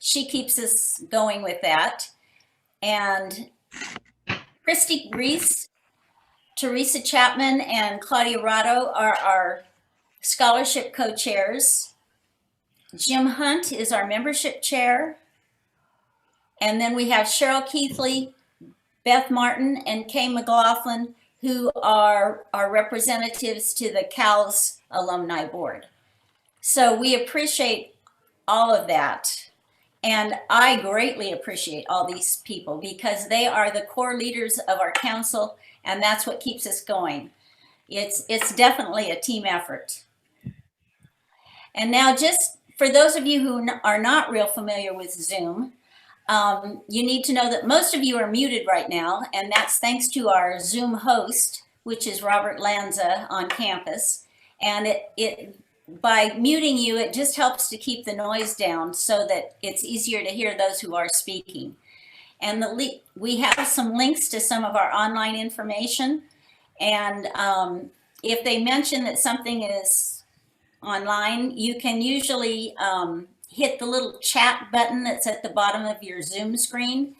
she keeps us going with that. And Christy Reese, Teresa Chapman, and Claudia Rado are our scholarship co-chairs. Jim Hunt is our membership chair. And then we have Cheryl Keithley, Beth Martin, and Kay McLaughlin, who are our representatives to the CALS Alumni Board. So we appreciate all of that. And I greatly appreciate all these people because they are the core leaders of our council, and that's what keeps us going. It's definitely a team effort. And now, just for those of you who are not real familiar with Zoom, you need to know that most of you are muted right now, and that's thanks to our Zoom host, which is Robert Lanza on campus. And by muting you, it just helps to keep the noise down so that it's easier to hear those who are speaking. And we have some links to some of our online information. And if they mention that something is online, you can usually hit the little chat button that's at the bottom of your Zoom screen,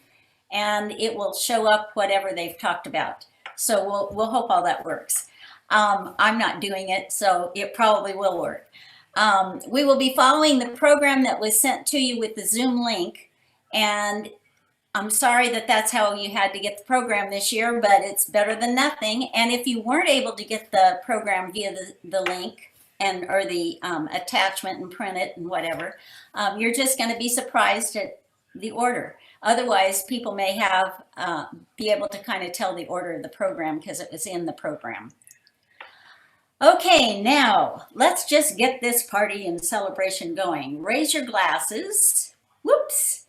and it will show up whatever they've talked about. So we'll hope all that works. I'm not doing it, so it probably will work. We will be following the program that was sent to you with the Zoom link, and I'm sorry that that's how you had to get the program this year, but it's better than nothing. And if you weren't able to get the program via the link, or the attachment and print it and whatever, you're just going to be surprised at the order. Otherwise, people may have be able to kind of tell the order of the program because it was in the program. Okay, now let's just get this party and celebration going. Raise your glasses. Whoops.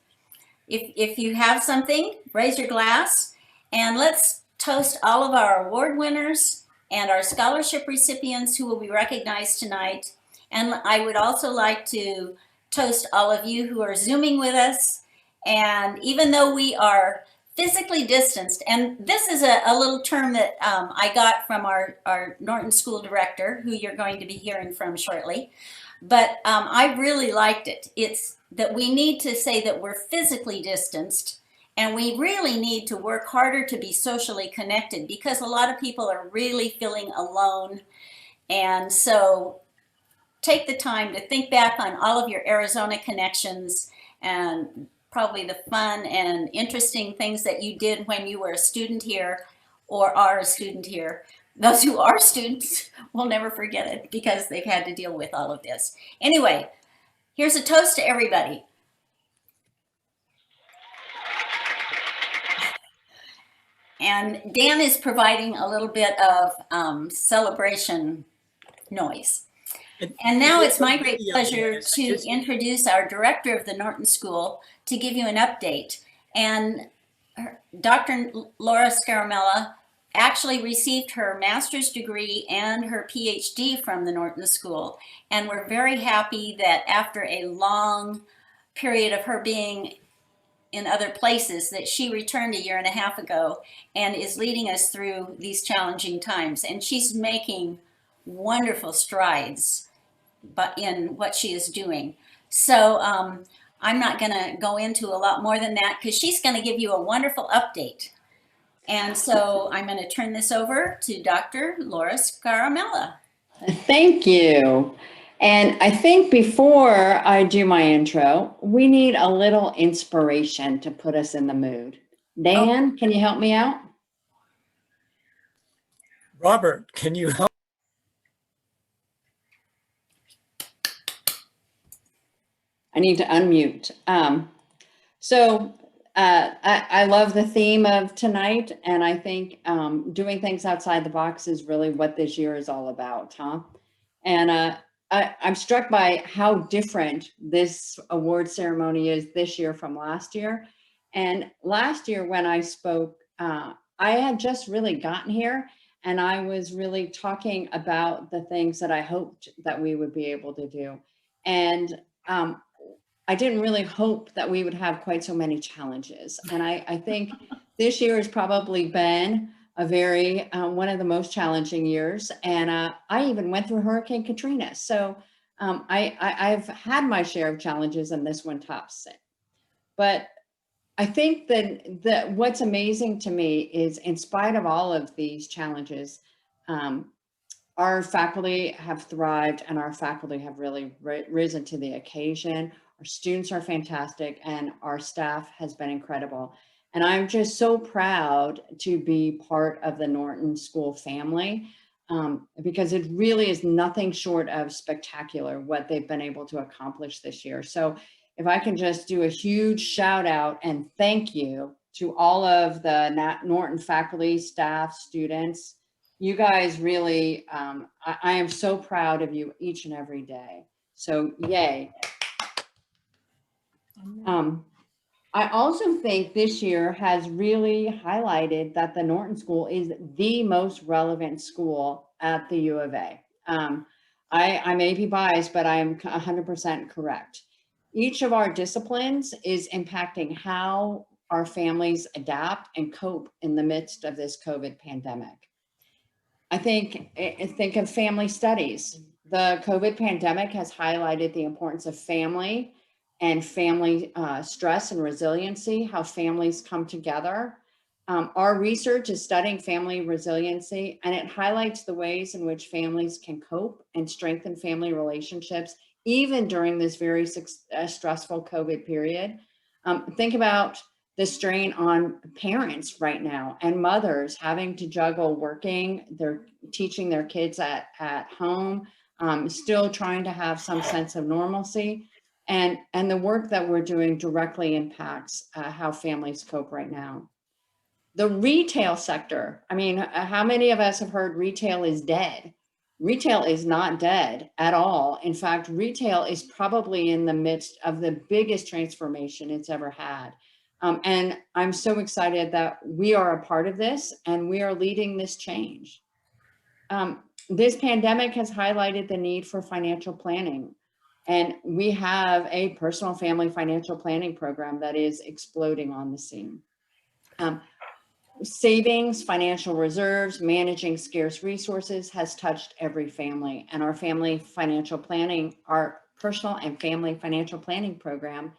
If you have something, raise your glass, and let's toast all of our award winners and our scholarship recipients who will be recognized tonight. And I would also like to toast all of you who are Zooming with us. And even though we are physically distanced, and this is a little term that I got from our Norton school director, who you're going to be hearing from shortly, but I really liked it. It's that we need to say that we're physically distanced, and we really need to work harder to be socially connected because a lot of people are really feeling alone. And so take the time to think back on all of your Arizona connections and probably the fun and interesting things that you did when you were a student here or are a student here. Those who are students will never forget it because they've had to deal with all of this. Anyway, here's a toast to everybody. And Dan is providing a little bit of celebration noise. And now it's my great pleasure to introduce our director of the Norton School to give you an update. And Dr. Laura Scaramella actually received her master's degree and her PhD from the Norton School. And we're very happy that after a long period of her being in other places, that she returned 1.5 years ago and is leading us through these challenging times. And she's making wonderful strides in what she is doing. So I'm not going to go into a lot more than that because she's going to give you a wonderful update. And so I'm going to turn this over to Dr. Laura Scaramella. Thank you. And I think before I do my intro, we need a little inspiration to put us in the mood. Dan, Can you help me out? Robert, can you help? I need to unmute. I love the theme of tonight, and I think doing things outside the box is really what this year is all about, huh? And I'm struck by how different this award ceremony is this year from last year. And last year when I spoke, I had just really gotten here, and I was really talking about the things that I hoped that we would be able to do. And I didn't really hope that we would have quite so many challenges. And I think this year has probably been a very, one of the most challenging years. And I even went through Hurricane Katrina. So I've had my share of challenges, and this one tops it. But I think that what's amazing to me is, in spite of all of these challenges, our faculty have thrived, and our faculty have really risen to the occasion. Our students are fantastic, and our staff has been incredible. And I'm just so proud to be part of the Norton School family, because it really is nothing short of spectacular what they've been able to accomplish this year. So if I can just do a huge shout out and thank you to all of the Norton faculty, staff, students. You guys really, I am so proud of you each and every day. So yay. I also think this year has really highlighted that the Norton School is the most relevant school at the U of A. I may be biased, but I'm 100% correct. Each of our disciplines is impacting how our families adapt and cope in the midst of this COVID pandemic. I think of family studies. The COVID pandemic has highlighted the importance of family and family stress and resiliency, how families come together. Our research is studying family resiliency, and it highlights the ways in which families can cope and strengthen family relationships, even during this very stressful COVID period. Think about the strain on parents right now, and mothers having to juggle working, they're teaching their kids at home, still trying to have some sense of normalcy. And the work that we're doing directly impacts how families cope right now. The retail sector, I mean, how many of us have heard retail is dead? Retail is not dead at all. In fact, retail is probably in the midst of the biggest transformation it's ever had. And I'm so excited that we are a part of this and we are leading this change. This pandemic has highlighted the need for financial planning. And we have a personal family financial planning program that is exploding on the scene. Savings, financial reserves, managing scarce resources has touched every family. And our family financial planning, our personal and family financial planning program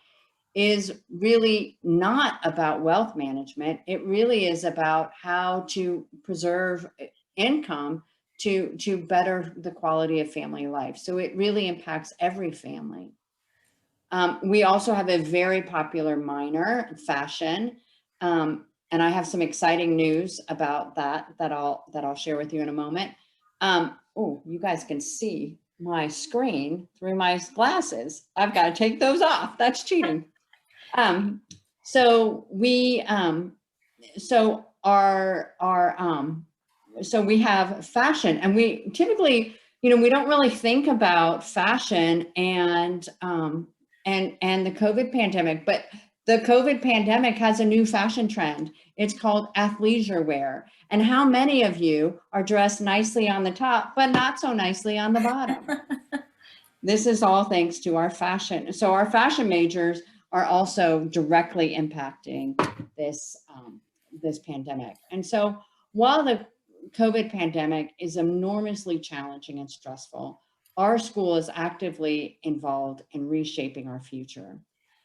is really not about wealth management. It really is about how to preserve income to better the quality of family life. So it really impacts every family. We also have a very popular minor, fashion. And I have some exciting news about that I'll share with you in a moment. Oh, you guys can see my screen through my glasses. I've got to take those off. That's cheating. So we have fashion, and we typically, we don't really think about fashion and the COVID pandemic, but the COVID pandemic has a new fashion trend. It's called athleisure wear. And how many of you are dressed nicely on the top, but not so nicely on the bottom? This is all thanks to our fashion. So our fashion majors are also directly impacting this, this pandemic. And so while the COVID pandemic is enormously challenging and stressful, our school is actively involved in reshaping our future.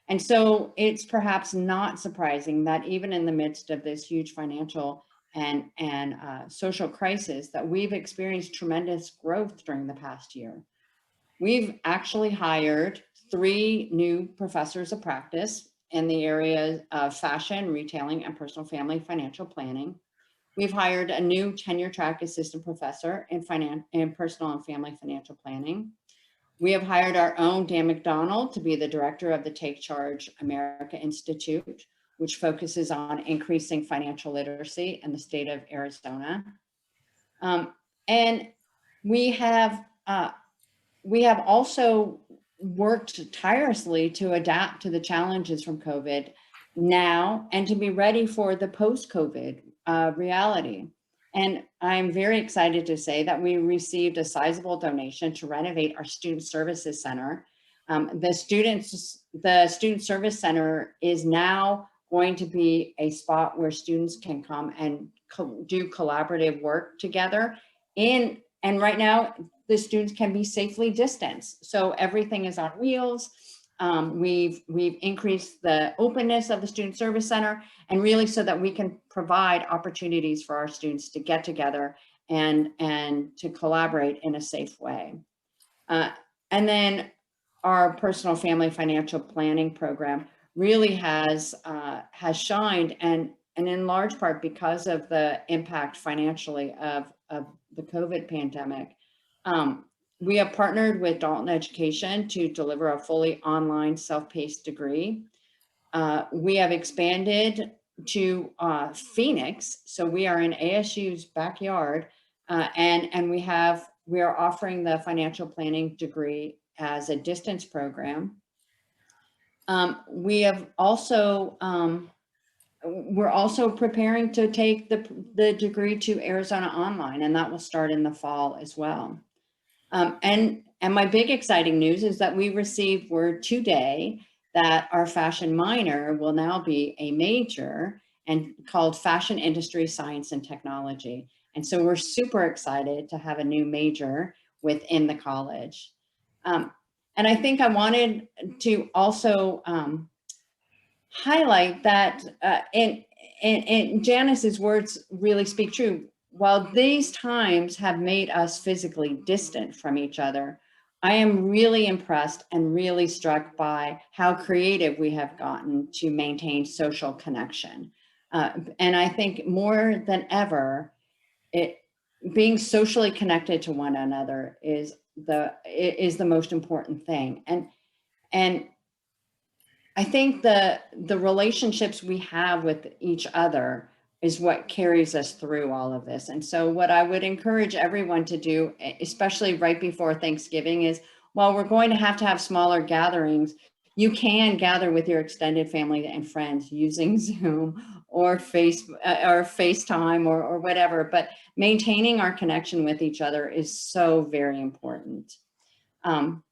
And so it's perhaps not surprising that even in the midst of this huge financial and social crisis, that we've experienced tremendous growth during the past year. We've actually hired 3 new professors of practice in the area of fashion, retailing, and personal family financial planning. We've hired a new tenure track assistant professor in personal and family financial planning. We have hired our own Dan McDonald to be the director of the Take Charge America Institute, which focuses on increasing financial literacy in the state of Arizona. And we have also worked tirelessly to adapt to the challenges from COVID now and to be ready for the post-COVID reality. And I'm very excited to say that we received a sizable donation to renovate our Student Services Center. The Student Service Center is now going to be a spot where students can come and do collaborative work together. And right now, the students can be safely distanced. So everything is on wheels. We've increased the openness of the Student Service Center, and really so that we can provide opportunities for our students to get together and to collaborate in a safe way. And then our personal family financial planning program really has shined, and in large part because of the impact financially of the COVID pandemic. We have partnered with Dalton Education to deliver a fully online self-paced degree. We have expanded to Phoenix, so we are in ASU's backyard, and we are offering the financial planning degree as a distance program. We have also we're also preparing to take the degree to Arizona Online, and that will start in the fall as well. And my big exciting news is that we received word today that our fashion minor will now be a major and called Fashion Industry Science and Technology. And so we're super excited to have a new major within the college. And I think I wanted to also highlight that, and Janice's words really speak true. While these times have made us physically distant from each other, I am really impressed and really struck by how creative we have gotten to maintain social connection. And I think more than ever, being socially connected to one another is the most important thing. And I think the relationships we have with each other is what carries us through all of this. And so what I would encourage everyone to do, especially right before Thanksgiving, is while we're going to have smaller gatherings, you can gather with your extended family and friends using Zoom or FaceTime or whatever, but maintaining our connection with each other is so very important.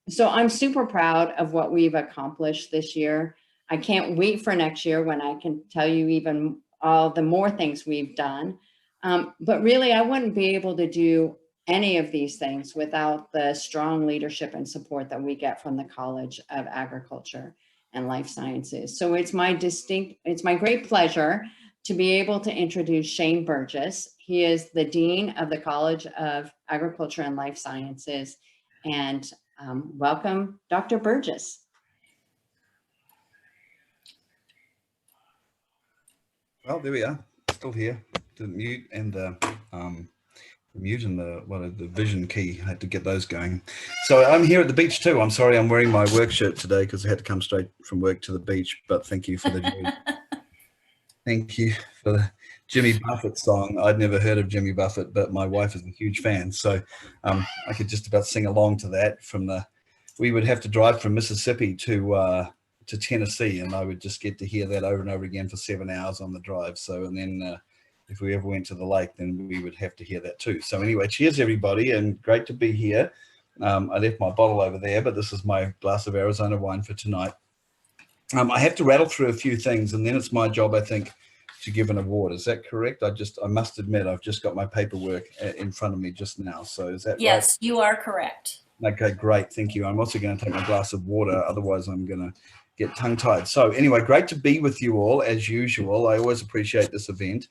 So I'm super proud of what we've accomplished this year. I can't wait for next year when I can tell you even all the more things we've done. But really, I wouldn't be able to do any of these things without the strong leadership and support that we get from the College of Agriculture and Life Sciences. So it's my great pleasure to be able to introduce Shane Burgess. He is the Dean of the College of Agriculture and Life Sciences. And welcome, Dr. Burgess. Well, there we are, still here. The mute and the vision key. I had to get those going. So I'm here at the beach too. I'm sorry, I'm wearing my work shirt today because I had to come straight from work to the beach. But thank you for the thank you for the Jimmy Buffett song. I'd never heard of Jimmy Buffett, but my wife is a huge fan, so I could just about sing along to that. We would have to drive from Mississippi to Tennessee, and I would just get to hear that over and over again for 7 hours on the drive. So, and then if we ever went to the lake, then we would have to hear that too. So anyway, cheers everybody, and great to be here. I left my bottle over there, but this is my glass of Arizona wine for tonight. I have to rattle through a few things, and then it's my job, I think, to give an award. Is that correct? I must admit, I've just got my paperwork in front of me just now. So is that right? Yes, you are correct. Okay, great. Thank you. I'm also going to take my glass of water. Otherwise, I'm going to get tongue-tied. So anyway, great to be with you all as usual. I always appreciate this event.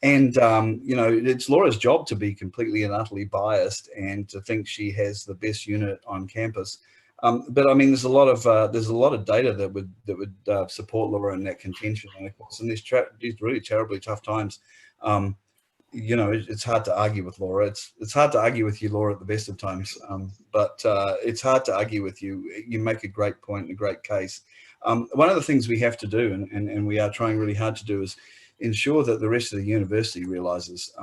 It's Laura's job to be completely and utterly biased and to think she has the best unit on campus. But I mean, there's a lot of data that would support Laura in that contention. And of course, in these really terribly tough times, it's hard to argue with Laura. It's hard to argue with you, Laura, at the best of times. But it's hard to argue with you. You make a great point and a great case. One of the things we have to do, and we are trying really hard to do, is ensure that the rest of the university realizes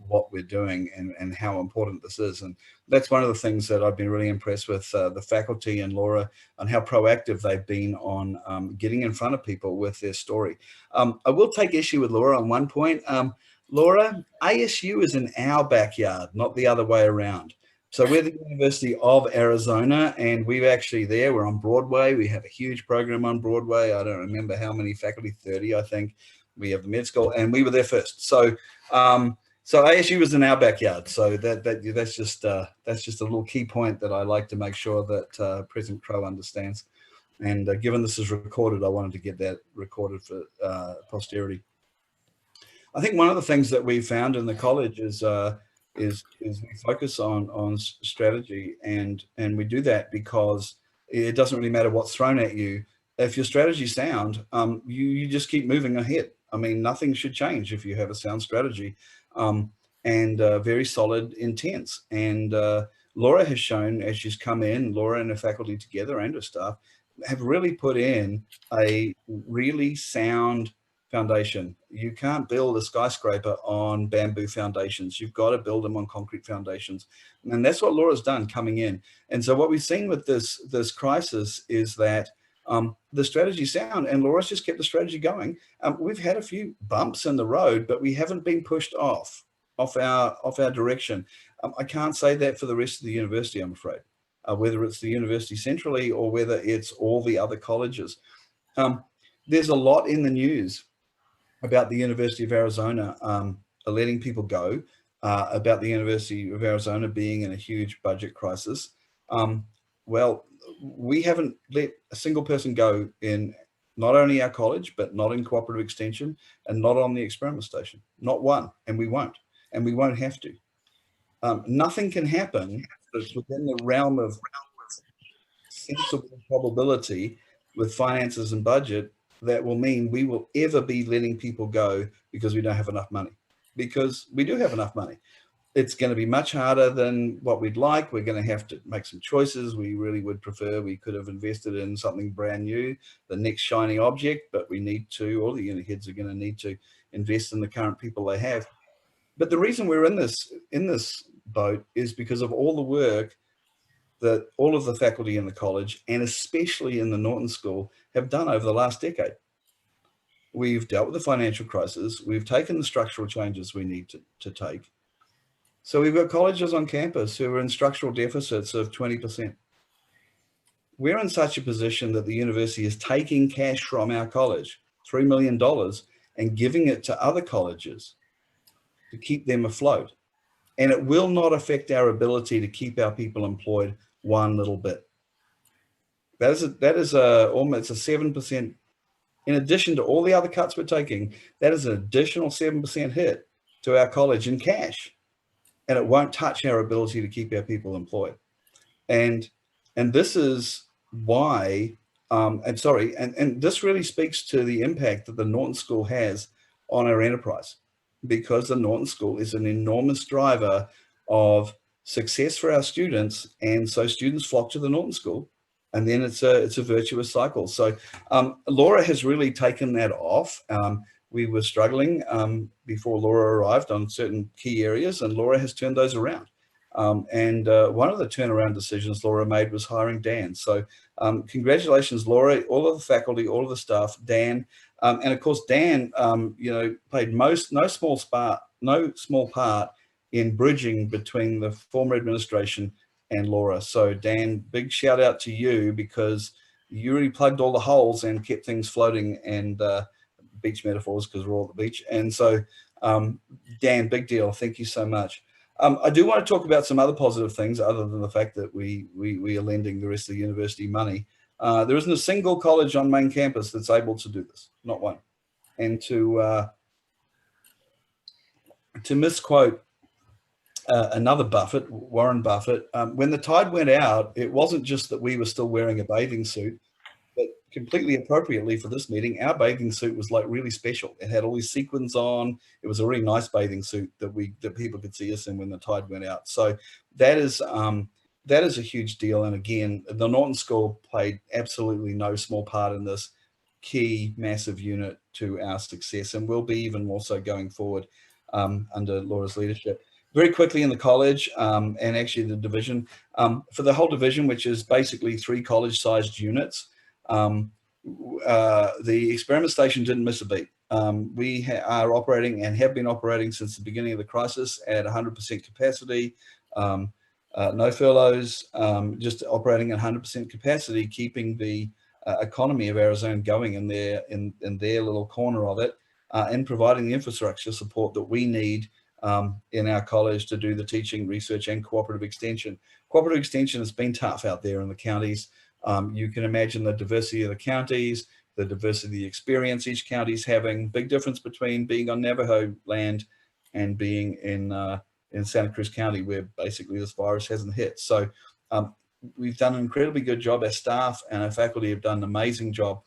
what we're doing and how important this is. And that's one of the things that I've been really impressed with the faculty and Laura on how proactive they've been on getting in front of people with their story. I will take issue with Laura on one point. Laura, ASU is in our backyard, not the other way around. So we're the University of Arizona, and we're on Broadway. We have a huge program on Broadway. I don't remember how many faculty, 30, I think. We have the med school, and we were there first. So So ASU was in our backyard. So that's just a little key point that I like to make sure that President Crow understands. And given this is recorded, I wanted to get that recorded for posterity. I think one of the things that we found in the college is we focus on strategy, and we do that because it doesn't really matter what's thrown at you. If your strategy's sound, you just keep moving ahead. I mean, nothing should change if you have a sound strategy, and very solid intents. And Laura has shown, as she's come in, Laura and her faculty together and her staff have really put in a really sound foundation. You can't build a skyscraper on bamboo foundations. You've got to build them on concrete foundations. And that's what Laura's done coming in. And so what we've seen with this crisis is that the strategy sound, and Laura's just kept the strategy going. We've had a few bumps in the road, but we haven't been pushed off our direction. I can't say that for the rest of the university, I'm afraid, whether it's the university centrally or whether it's all the other colleges. There's a lot in the news about the University of Arizona letting people go, about the University of Arizona being in a huge budget crisis. Well, we haven't let a single person go in not only our college, but not in cooperative extension and not on the experiment station. Not one, and we won't have to. Nothing can happen that's within the realm of sensible probability with finances and budget that will mean we will ever be letting people go because we don't have enough money, because we do have enough money. It's going to be much harder than what we'd like. We're going to have to make some choices. We really would prefer we could have invested in something brand new, the next shiny object, but we need to, all the unit heads are going to need to invest in the current people they have. But the reason we're in this boat is because of all the work that all of the faculty in the college, and especially in the Norton School, have done over the last decade. We've dealt with the financial crisis. We've taken the structural changes we need to take. So we've got colleges on campus who are in structural deficits of 20%. We're in such a position that the university is taking cash from our college, $3 million, and giving it to other colleges to keep them afloat. And it will not affect our ability to keep our people employed one little bit. That is almost a 7%. In addition to all the other cuts we're taking, that is an additional 7% hit to our college in cash, and it won't touch our ability to keep our people employed. And this is why, and this really speaks to the impact that the Norton School has on our enterprise, because the Norton School is an enormous driver of success for our students, and so students flock to the Norton School, and then it's a virtuous cycle. So Laura has really taken that off. We were struggling before Laura arrived on certain key areas, and Laura has turned those around. And one of the turnaround decisions Laura made was hiring Dan. So congratulations, Laura, all of the faculty, all of the staff, Dan. And of course, Dan, played no small part in bridging between the former administration and Laura. So Dan, big shout out to you, because you really plugged all the holes and kept things floating, and beach metaphors, because we're all at the beach. And so Dan, big deal. Thank you so much. I do want to talk about some other positive things other than the fact that we are lending the rest of the university money. There isn't a single college on main campus that's able to do this, not one. And to misquote another Buffett, Warren Buffett, when the tide went out, it wasn't just that we were still wearing a bathing suit, but completely appropriately for this meeting, our bathing suit was like really special. It had all these sequins on. It was a really nice bathing suit that people could see us in when the tide went out. So that is a huge deal. And again, the Norton School played absolutely no small part in this key massive unit to our success, and will be even more so going forward under Laura's leadership. Very quickly in the college, and actually the division, for the whole division, which is basically 3 college-sized units, the experiment station didn't miss a beat. We are operating and have been operating since the beginning of the crisis at 100% capacity, no furloughs, just operating at 100% capacity, keeping the economy of Arizona going in their little corner of it, and providing the infrastructure support that we need in our college to do the teaching, research, and cooperative extension. Cooperative extension has been tough out there in the counties. You can imagine the diversity of the counties, the diversity of the experience each county's having. Big difference between being on Navajo land and being in Santa Cruz County, where basically this virus hasn't hit. So we've done an incredibly good job. Our staff and our faculty have done an amazing job.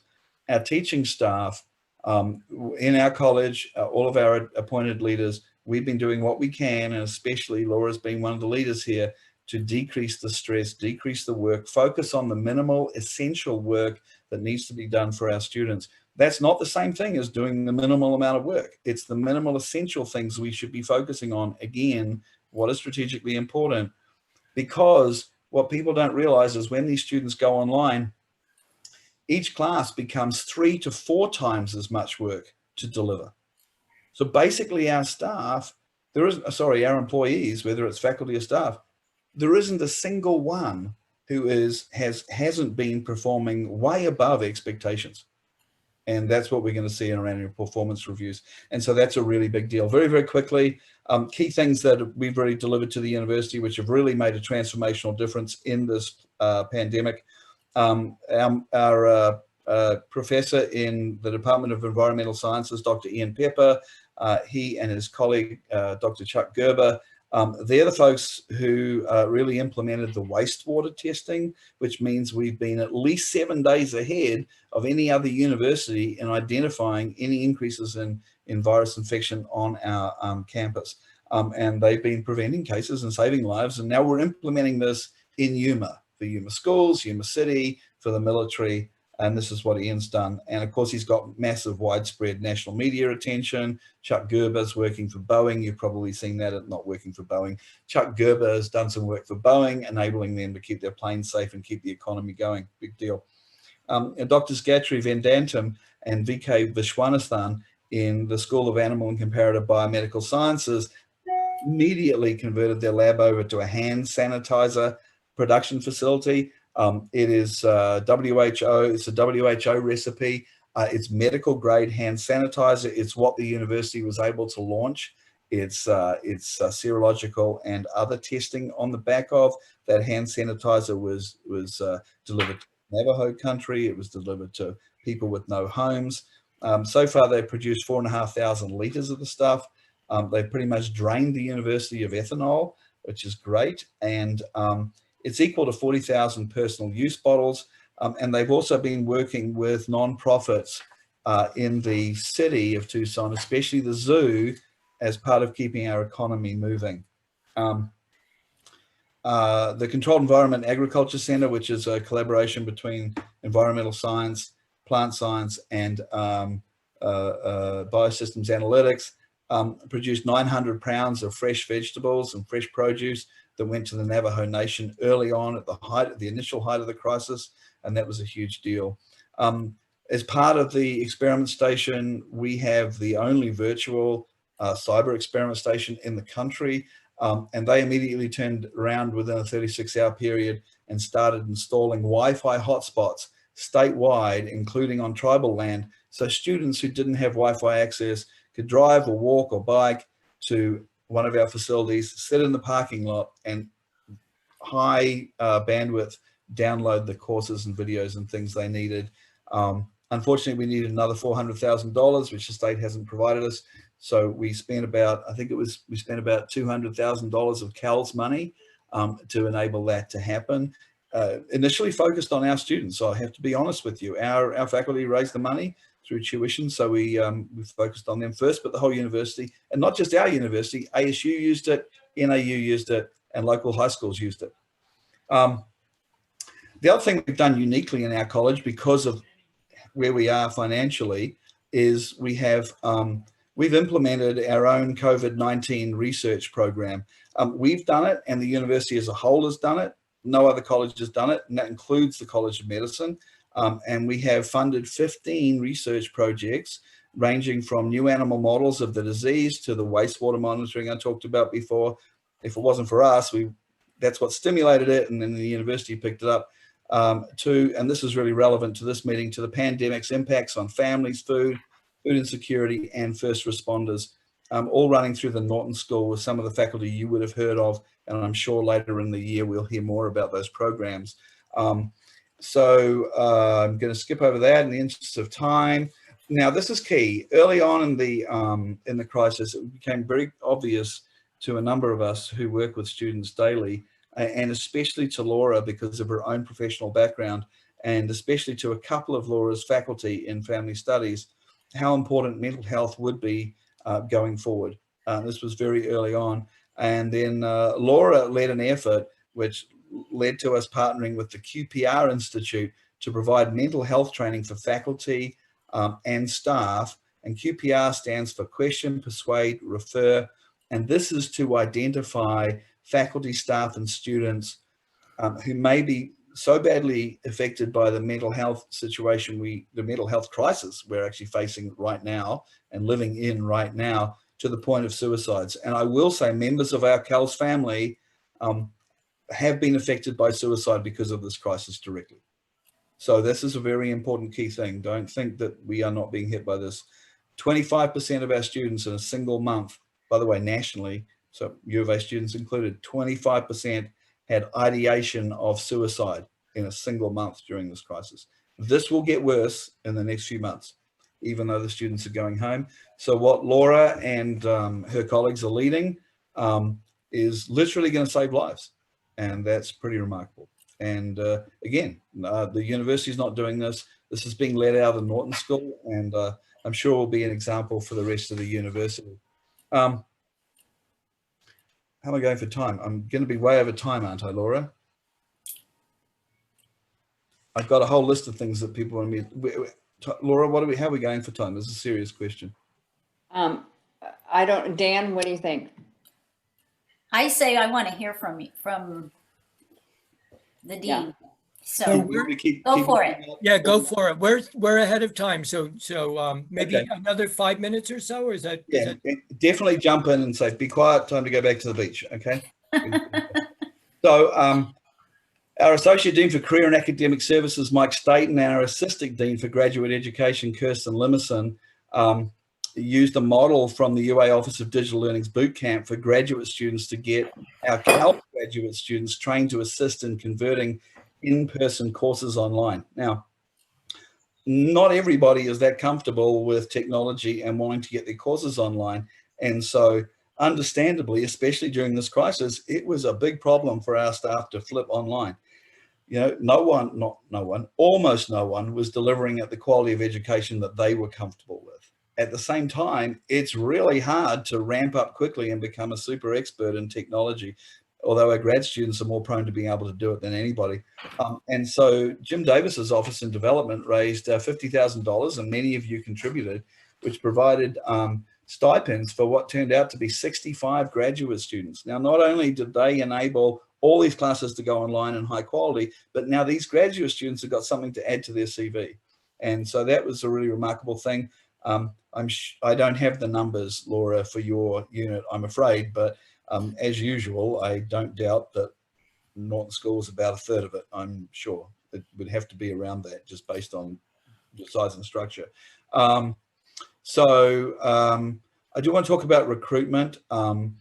Our teaching staff in our college, all of our appointed leaders, we've been doing what we can, and especially Laura's been one of the leaders here, to decrease the stress, decrease the work, focus on the minimal essential work that needs to be done for our students. That's not the same thing as doing the minimal amount of work. It's the minimal essential things we should be focusing on. Again, what is strategically important, because what people don't realize is when these students go online, each class becomes 3 to 4 times as much work to deliver. So basically our staff, our employees, whether it's faculty or staff, there isn't a single one who hasn't been performing way above expectations. And that's what we're going to see in our annual performance reviews. And so that's a really big deal. Very, very quickly, key things that we've already delivered to the university, which have really made a transformational difference in this pandemic. Our professor in the Department of Environmental Sciences, Dr. Ian Pepper, he and his colleague, Dr. Chuck Gerber, they're the folks who really implemented the wastewater testing, which means we've been at least 7 days ahead of any other university in identifying any increases in virus infection on our campus. And they've been preventing cases and saving lives. And now we're implementing this in Yuma, for Yuma schools, Yuma City, for the military. And this is what Ian's done. And of course, he's got massive widespread national media attention. Chuck Gerber's working for Boeing. You've probably seen that at not working for Boeing. Chuck Gerber has done some work for Boeing, enabling them to keep their planes safe and keep the economy going. Big deal. And Drs. Gayatri Vedantam and VK Vishwanathan in the School of Animal and Comparative Biomedical Sciences immediately converted their lab over to a hand sanitizer production facility. It is WHO, it's a WHO recipe. It's medical grade hand sanitizer. It's what the university was able to launch. It's serological and other testing on the back of. That hand sanitizer was delivered to Navajo country. It was delivered to people with no homes. So far, they've produced 4,500 liters of the stuff. They've pretty much drained the university of ethanol, which is great. And it's equal to 40,000 personal use bottles. And they've also been working with nonprofits in the city of Tucson, especially the zoo, as part of keeping our economy moving. The Controlled Environment Agriculture Center, which is a collaboration between environmental science, plant science, and biosystems analytics, produced 900 pounds of fresh vegetables and fresh produce that went to the Navajo Nation early on at the initial height of the crisis, and that was a huge deal. As part of the experiment station, we have the only virtual cyber experiment station in the country, and they immediately turned around within a 36-hour period and started installing Wi-Fi hotspots statewide, including on tribal land, so students who didn't have Wi-Fi access could drive or walk or bike to one of our facilities, sit in the parking lot, and high bandwidth download the courses and videos and things they needed. Unfortunately, we needed another $400,000, which the state hasn't provided us. So we spent about, we spent about $200,000 of CAL's money to enable that to happen. Initially focused on our students. So I have to be honest with you, our faculty raised the money through tuition. So we focused on them first, but the whole university, and not just our university, ASU used it, NAU used it, and local high schools used it. The other thing we've done uniquely in our college, because of where we are financially, is we've implemented our own COVID-19 research program. We've done it, and the university as a whole has done it. No other college has done it, and that includes the College of Medicine. And we have funded 15 research projects ranging from new animal models of the disease to the wastewater monitoring I talked about before. If it wasn't for us, that's what stimulated it, and then the university picked it up, and this is really relevant to this meeting, to the pandemic's impacts on families, food insecurity, and first responders. all running through the Norton School with some of the faculty you would have heard of, and I'm sure later in the year we'll hear more about those programs. I'm going to skip over that in the interest of time. Now, this is key. Early on in the crisis, it became very obvious to a number of us who work with students daily, and especially to Laura because of her own professional background, and especially to a couple of Laura's faculty in family studies, how important mental health would be going forward. This was very early on. And then Laura led an effort which led to us partnering with the QPR Institute to provide mental health training for faculty and staff. And QPR stands for Question, Persuade, Refer. And this is to identify faculty, staff, and students who may be so badly affected by the mental health situation, the mental health crisis we're actually facing right now and living in right now, to the point of suicides. And I will say members of our CALS family have been affected by suicide because of this crisis directly. So this is a very important key thing. Don't think that we are not being hit by this. 25% of our students in a single month, by the way, nationally, so U of A students included, 25% had ideation of suicide in a single month during this crisis. This will get worse in the next few months, even though the students are going home. So what Laura and her colleagues are leading is literally going to save lives. And that's pretty remarkable. And again, the university is not doing this. This is being led out of the Norton School, and I'm sure will be an example for the rest of the university. How am I going for time? I'm going to be way over time, aren't I, Laura? I've got a whole list of things that people want me. Laura, how are we going for time? This is a serious question. I don't, Dan, what do you think? I say I want to hear from the dean. Yeah. So go for it. Yeah, go for it. We're ahead of time, so maybe Okay. another 5 minutes or so, or is that? Yeah, definitely jump in and say, be quiet, time to go back to the beach, okay? So our Associate Dean for Career and Academic Services, Mike Staten, and our Assistant Dean for Graduate Education, Kirsten Limmerson, used a model from the UA Office of Digital Learning's boot camp for graduate students to get our CALS graduate students trained to assist in converting in-person courses online. Now, not everybody is that comfortable with technology and wanting to get their courses online. And so understandably, especially during this crisis, it was a big problem for our staff to flip online. You know, almost no one was delivering at the quality of education that they were comfortable with. At the same time, it's really hard to ramp up quickly and become a super expert in technology, although our grad students are more prone to being able to do it than anybody. And so Jim Davis's office in development raised $50,000, and many of you contributed, which provided stipends for what turned out to be 65 graduate students. Now, not only did they enable all these classes to go online in high quality, but now these graduate students have got something to add to their CV. And so that was a really remarkable thing. I don't have the numbers, Laura, for your unit, I'm afraid, but as usual, I don't doubt that Norton School is about a third of it. I'm sure it would have to be around that just based on the size and structure. I do want to talk about recruitment. Our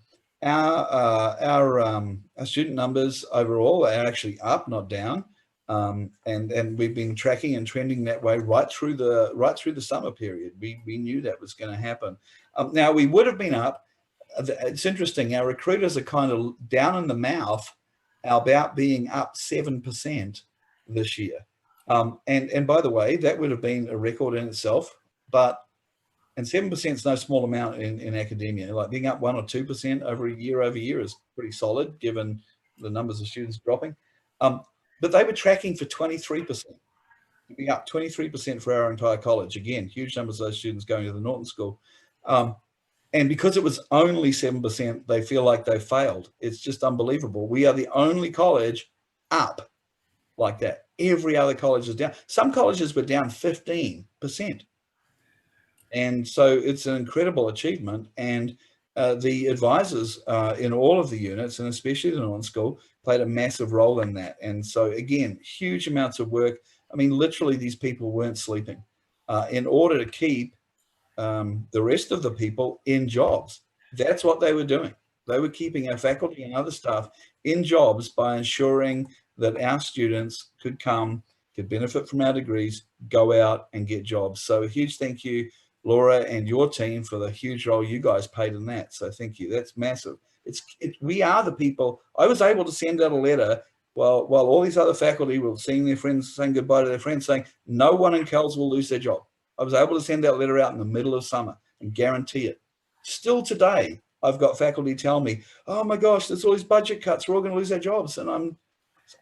student numbers overall are actually up, not down. And we've been tracking and trending that way right through the summer period. We knew that was going to happen. Now we would have been up. It's interesting. Our recruiters are kind of down in the mouth about being up 7% this year. And by the way, that would have been a record in itself. And 7% is no small amount in academia. Like being up 1 or 2% over year is pretty solid given the numbers of students dropping. But they were tracking for 23%, being up 23% for our entire college. Again, huge numbers of those students going to the Norton School. And because it was only 7%, they feel like they failed. It's just unbelievable. We are the only college up like that. Every other college is down. Some colleges were down 15%. And so it's an incredible achievement. And the advisors in all of the units, and especially the Norton School, played a massive role in that. And so again, huge amounts of work. I mean, literally these people weren't sleeping in order to keep the rest of the people in jobs. That's what they were doing. They were keeping our faculty and other staff in jobs by ensuring that our students could come, could benefit from our degrees, go out and get jobs. So a huge thank you, Laura, and your team for the huge role you guys played in that. So thank you. That's massive. We are the people. I was able to send out a letter while all these other faculty were seeing their friends, saying goodbye to their friends, saying no one in Kells will lose their job. I was able to send that letter out in the middle of summer and guarantee it. Still today, I've got faculty tell me, oh my gosh, there's all these budget cuts. We're all going to lose our jobs. And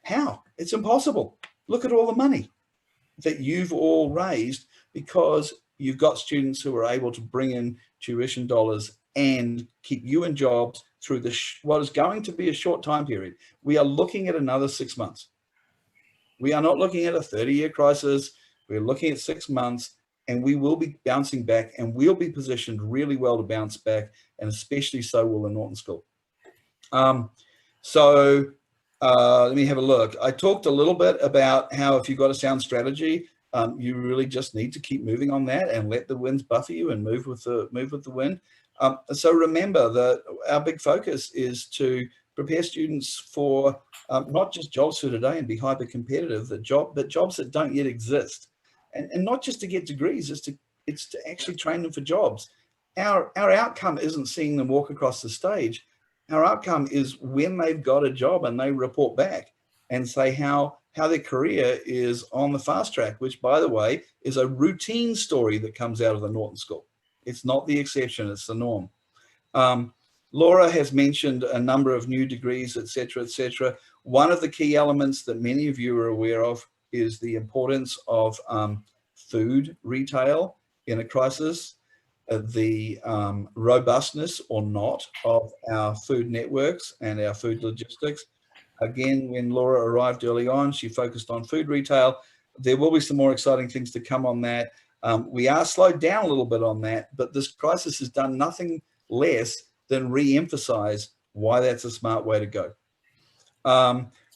how? It's impossible. Look at all the money that you've all raised because you've got students who are able to bring in tuition dollars and keep you in jobs through what is going to be a short time period. We are looking at another 6 months. We are not looking at a 30-year crisis. We're looking at 6 months, and we will be bouncing back, and we'll be positioned really well to bounce back, and especially so will the Norton School. Let me have a look. I talked a little bit about how if you've got a sound strategy, you really just need to keep moving on that and let the winds buffer you and move with the wind. So remember that our big focus is to prepare students for not just jobs for today and be hyper competitive, but jobs that don't yet exist, and not just to get degrees. It's to actually train them for jobs. Our outcome isn't seeing them walk across the stage. Our outcome is when they've got a job and they report back and say how their career is on the fast track, which, by the way, is a routine story that comes out of the Norton School. It's not the exception, it's the norm. Laura has mentioned a number of new degrees, et cetera, et cetera. One of the key elements that many of you are aware of is the importance of food retail in a crisis, the robustness or not of our food networks and our food logistics. Again, when Laura arrived early on, she focused on food retail. There will be some more exciting things to come on that. We are slowed down a little bit on that, but this crisis has done nothing less than re-emphasize why that's a smart way to go.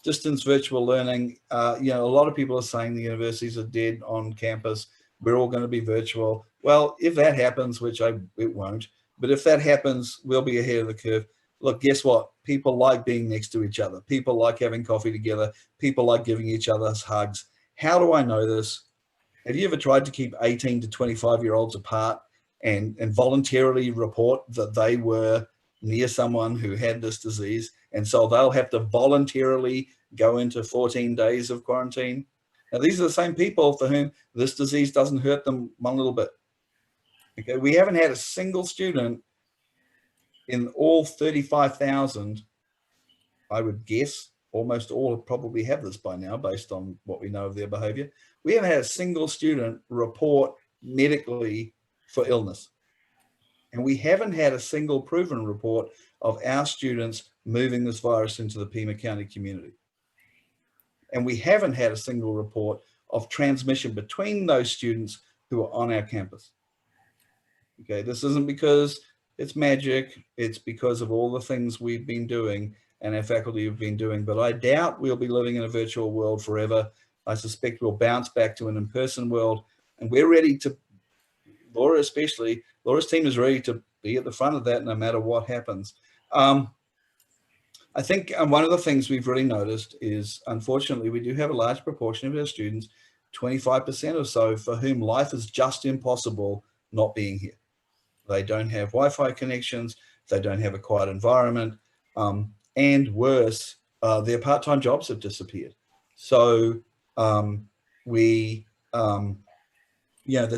Distance virtual learning, a lot of people are saying the universities are dead on campus. We're all going to be virtual. Well, if that happens, which it won't, but if that happens, we'll be ahead of the curve. Look, guess what? People like being next to each other. People like having coffee together. People like giving each other hugs. How do I know this? Have you ever tried to keep 18 to 25-year-olds apart and voluntarily report that they were near someone who had this disease? And so they'll have to voluntarily go into 14 days of quarantine. Now, these are the same people for whom this disease doesn't hurt them one little bit. Okay, we haven't had a single student in all 35,000, I would guess, almost all probably have this by now based on what we know of their behavior. We haven't had a single student report medically for illness. And we haven't had a single proven report of our students moving this virus into the Pima County community. And we haven't had a single report of transmission between those students who are on our campus. Okay, this isn't because it's magic, it's because of all the things we've been doing and our faculty have been doing, but I doubt we'll be living in a virtual world forever. I suspect we'll bounce back to an in-person world, and we're ready to, Laura especially, Laura's team is ready to be at the front of that no matter what happens. I think one of the things we've really noticed is, unfortunately, we do have a large proportion of our students, 25% or so, for whom life is just impossible not being here. They don't have Wi-Fi connections, they don't have a quiet environment, and worse, their part-time jobs have disappeared. So the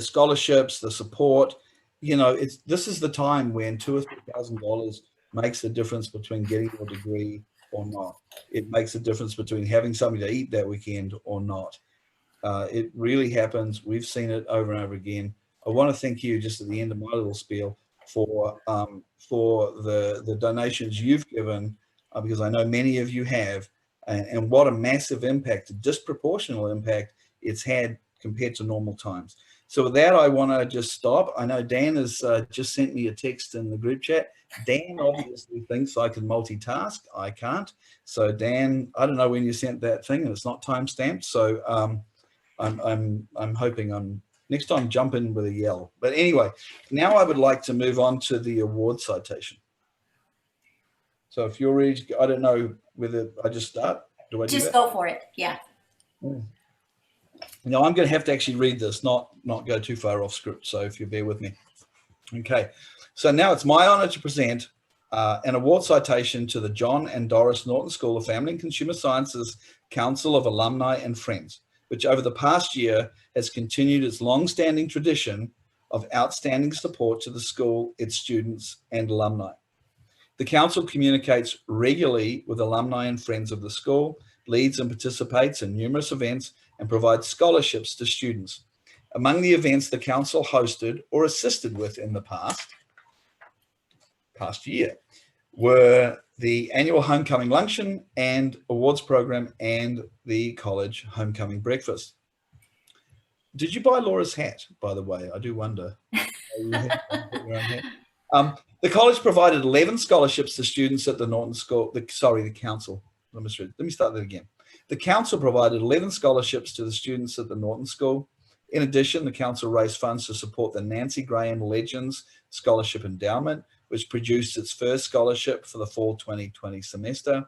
scholarships, the support, this is the time when $2,000 or $3,000 makes a difference between getting your degree or not. It makes a difference between having something to eat that weekend or not. It really happens. We've seen it over and over again. I want to thank you, just at the end of my little spiel, for the donations you've given, because I know many of you have, and what a massive impact, a disproportional impact it's had compared to normal times. So with that, I want to just stop. I know Dan has just sent me a text in the group chat. Dan obviously thinks I can multitask. I can't. So Dan, I don't know when you sent that thing, and it's not time stamped. So I'm hoping I'm Next time, jump in with a yell. But anyway, now I would like to move on to the award citation. So if you're ready, I don't know whether I just start. Do I do Just that? go for it. Yeah. Now I'm going to have to actually read this, not go too far off script. So if you bear with me. Okay. So now it's my honor to present an award citation to the John and Doris Norton School of Family and Consumer Sciences Council of Alumni and Friends, which over the past year has continued its long-standing tradition of outstanding support to the school, its students, and alumni. The council communicates regularly with alumni and friends of the school, leads and participates in numerous events, and provides scholarships to students. Among the events the council hosted or assisted with in the past year were the annual homecoming luncheon and awards program and the college homecoming breakfast. Did you buy Laura's hat, by the way? I do wonder. The college provided 11 scholarships to students at the Norton School. The council. Let me start that again. The council provided 11 scholarships to the students at the Norton School. In addition, the council raised funds to support the Nancy Graham Legends Scholarship Endowment, which produced its first scholarship for the fall 2020 semester.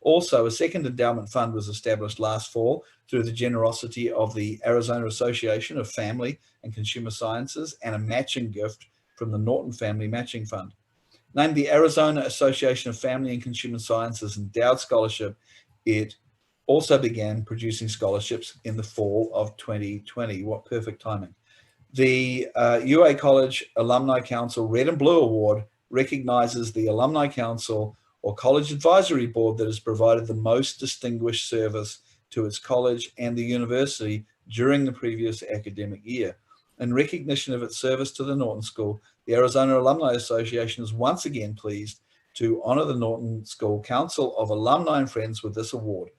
Also, a second endowment fund was established last fall through the generosity of the Arizona Association of Family and Consumer Sciences and a matching gift from the Norton Family Matching Fund. Named the Arizona Association of Family and Consumer Sciences Endowed Scholarship, it also began producing scholarships in the fall of 2020. What perfect timing. The UA College Alumni Council Red and Blue Award recognizes the Alumni Council or College Advisory Board that has provided the most distinguished service to its college and the university during the previous academic year. In recognition of its service to the Norton School, the Arizona Alumni Association is once again pleased to honor the Norton School Council of Alumni and Friends with this award.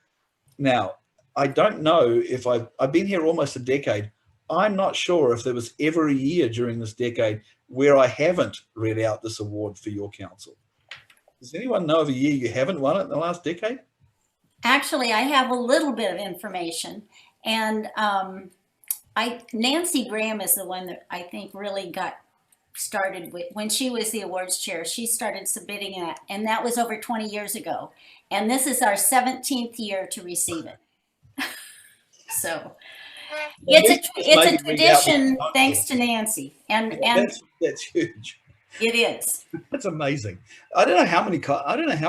Now, I don't know if I've been here almost a decade. I'm not sure if there was ever a year during this decade where I haven't read out this award for your council. Does anyone know of a year you haven't won it in the last decade? Actually, I have a little bit of information, and Nancy Graham is the one that I think really got started with when she was the awards chair. She started submitting it, and that was over 20 years ago. And this is our 17th year to receive it. So it's a tradition thanks to Nancy, and that's huge. It is. That's amazing. I don't know how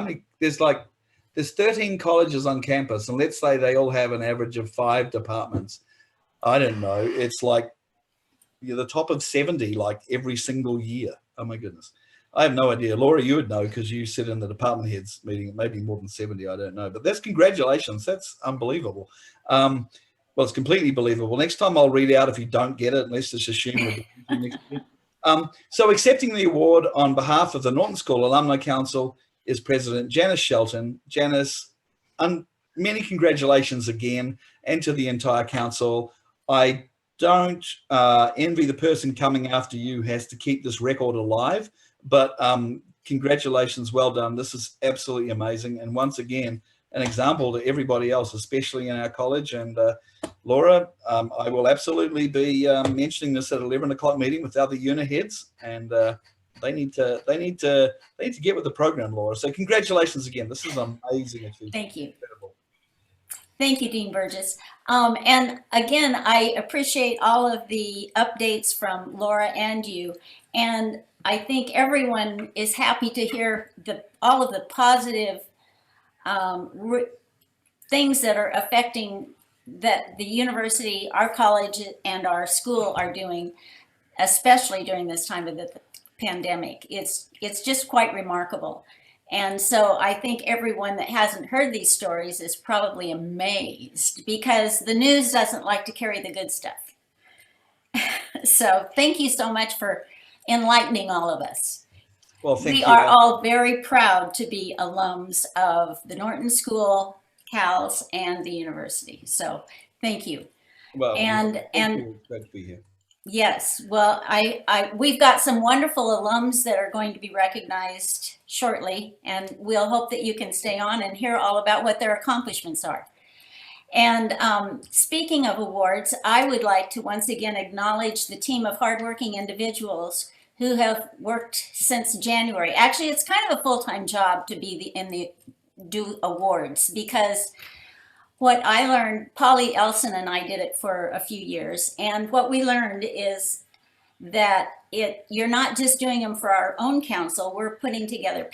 many. There's 13 colleges on campus, and let's say they all have an average of 5 departments. I don't know. It's like you're the top of 70 like every single year. Oh my goodness. I have no idea. Laura, you would know because you sit in the department heads meeting, maybe more than 70, I don't know. But that's congratulations. That's unbelievable. Well, it's completely believable. Next time I'll read out if you don't get it, let's just assume we'll do next year. So accepting the award on behalf of the Norton School Alumni Council is President Janice Shelton. Janice, many congratulations again, and to the entire council. I don't envy the person coming after you has to keep this record alive, but congratulations, well done. This is absolutely amazing. And once again, an example to everybody else, especially in our college. And Laura, I will absolutely be mentioning this at 11 o'clock meeting with other unit heads, and they need to get with the program, Laura. So congratulations again. This is an amazing achievement. Thank you. Incredible. Thank you, Dean Burgess. And again, I appreciate all of the updates from Laura and you. And I think everyone is happy to hear all of the positive things that are affecting that the university, our college, and our school are doing, especially during this time of the pandemic. It's just quite remarkable. And so I think everyone that hasn't heard these stories is probably amazed because the news doesn't like to carry the good stuff. So thank you so much for enlightening all of us. Well, thank you. We are all very proud to be alums of the Norton School, CALS, and the university. So thank you. Well, and glad to be here. Yes, well, we've got some wonderful alums that are going to be recognized shortly, and we'll hope that you can stay on and hear all about what their accomplishments are. And speaking of awards, I would like to once again acknowledge the team of hardworking individuals who have worked since January. Actually, it's kind of a full-time job to be do awards, because what I learned, Polly Elson and I did it for a few years, and what we learned is that you're not just doing them for our own council. We're putting together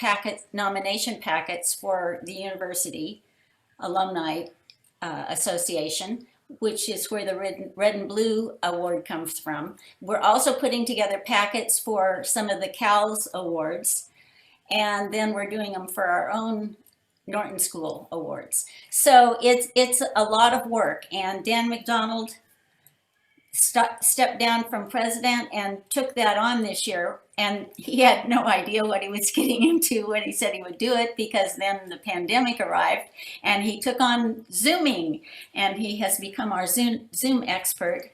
nomination packets for the university alumni association, which is where the red and blue award comes from. We're also putting together packets for some of the CALS awards, and then we're doing them for our own Norton School awards. So it's a lot of work, and Dan McDonald stepped down from president and took that on this year, and he had no idea what he was getting into when he said he would do it, because then the pandemic arrived and he took on Zooming, and he has become our Zoom expert,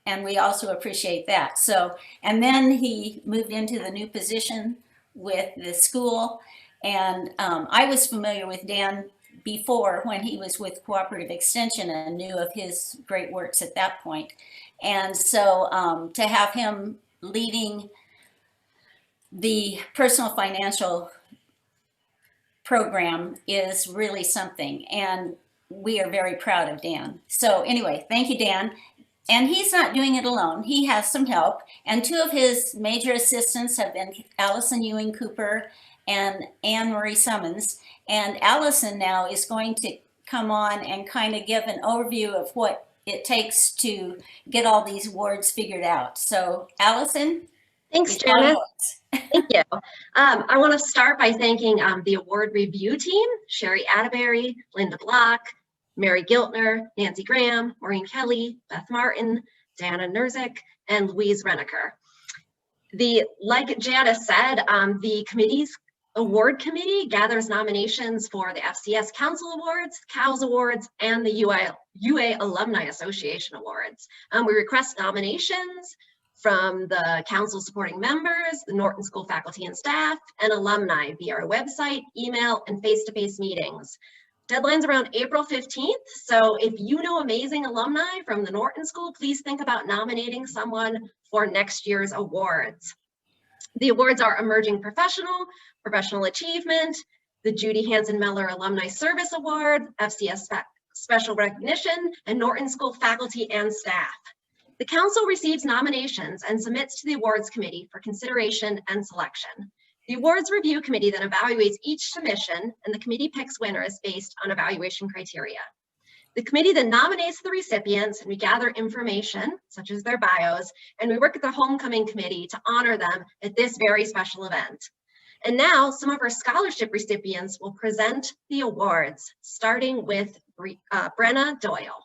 and we also appreciate that. So, and then he moved into the new position with the school, and I was familiar with Dan before when he was with Cooperative Extension and knew of his great works at that point. And so to have him leading the personal financial program is really something. And we are very proud of Dan. So anyway, thank you, Dan. And he's not doing it alone. He has some help. And two of his major assistants have been Allison Ewing Cooper and Anne Marie Summons. And Allison now is going to come on and kind of give an overview of what it takes to get all these awards figured out. So Allison? Thanks, Janice. Thank you. I want to start by thanking the award review team, Sherry Atterbury, Linda Block, Mary Giltner, Nancy Graham, Maureen Kelly, Beth Martin, Diana Nerzik, and Louise Reneker. Like Janice said, the committee's award committee gathers nominations for the FCS Council Awards, CALS Awards, and the UA Alumni Association Awards. We request nominations from the council supporting members, the Norton School faculty and staff, and alumni via our website, email, and face-to-face meetings. Deadline's around April 15th, so if you know amazing alumni from the Norton School, please think about nominating someone for next year's awards. The awards are Emerging Professional, Professional Achievement, the Judy Hansen Meller Alumni Service Award, FCS Special Recognition, and Norton School faculty and staff. The council receives nominations and submits to the awards committee for consideration and selection. The awards review committee then evaluates each submission, and the committee picks winners based on evaluation criteria. The committee then nominates the recipients, and we gather information such as their bios, and we work with the homecoming committee to honor them at this very special event. And now some of our scholarship recipients will present the awards, starting with Brenna Doyle.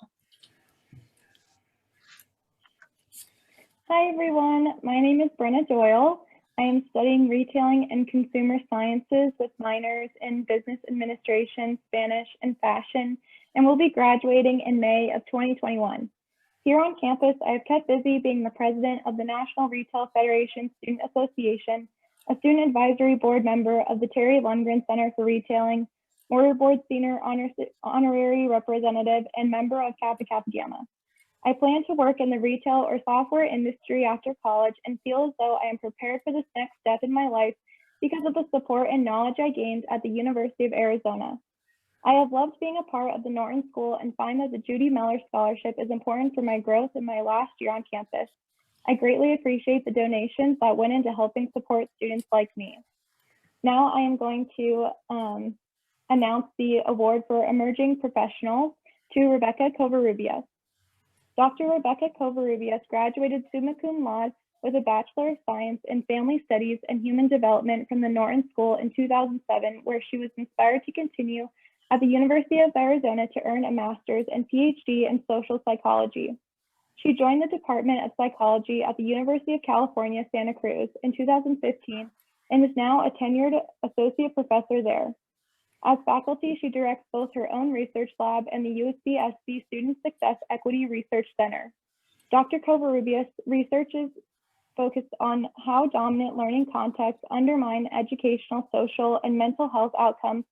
Hi everyone, my name is Brenna Doyle. I am studying retailing and consumer sciences with minors in business administration, Spanish, and fashion, and will be graduating in May of 2021. Here on campus, I have kept busy being the president of the National Retail Federation Student Association, a student advisory board member of the Terry Lundgren Center for Retailing, Order Board Senior Honorary Representative, and member of Kappa Kappa Gamma. I plan to work in the retail or software industry after college and feel as though I am prepared for this next step in my life because of the support and knowledge I gained at the University of Arizona. I have loved being a part of the Norton School and find that the Judy Meller Scholarship is important for my growth in my last year on campus. I greatly appreciate the donations that went into helping support students like me. Now I am going to announce the award for Emerging Professionals to Rebecca Covarrubias. Dr. Rebecca Covarrubias graduated summa cum laude with a Bachelor of Science in Family Studies and Human Development from the Norton School in 2007, where she was inspired to continue at the University of Arizona to earn a master's and PhD in social psychology. She joined the Department of Psychology at the University of California, Santa Cruz in 2015 and is now a tenured associate professor there. As faculty, she directs both her own research lab and the UCSB Student Success Equity Research Center. Dr. Covarrubias researches focused on how dominant learning contexts undermine educational, social, and mental health outcomes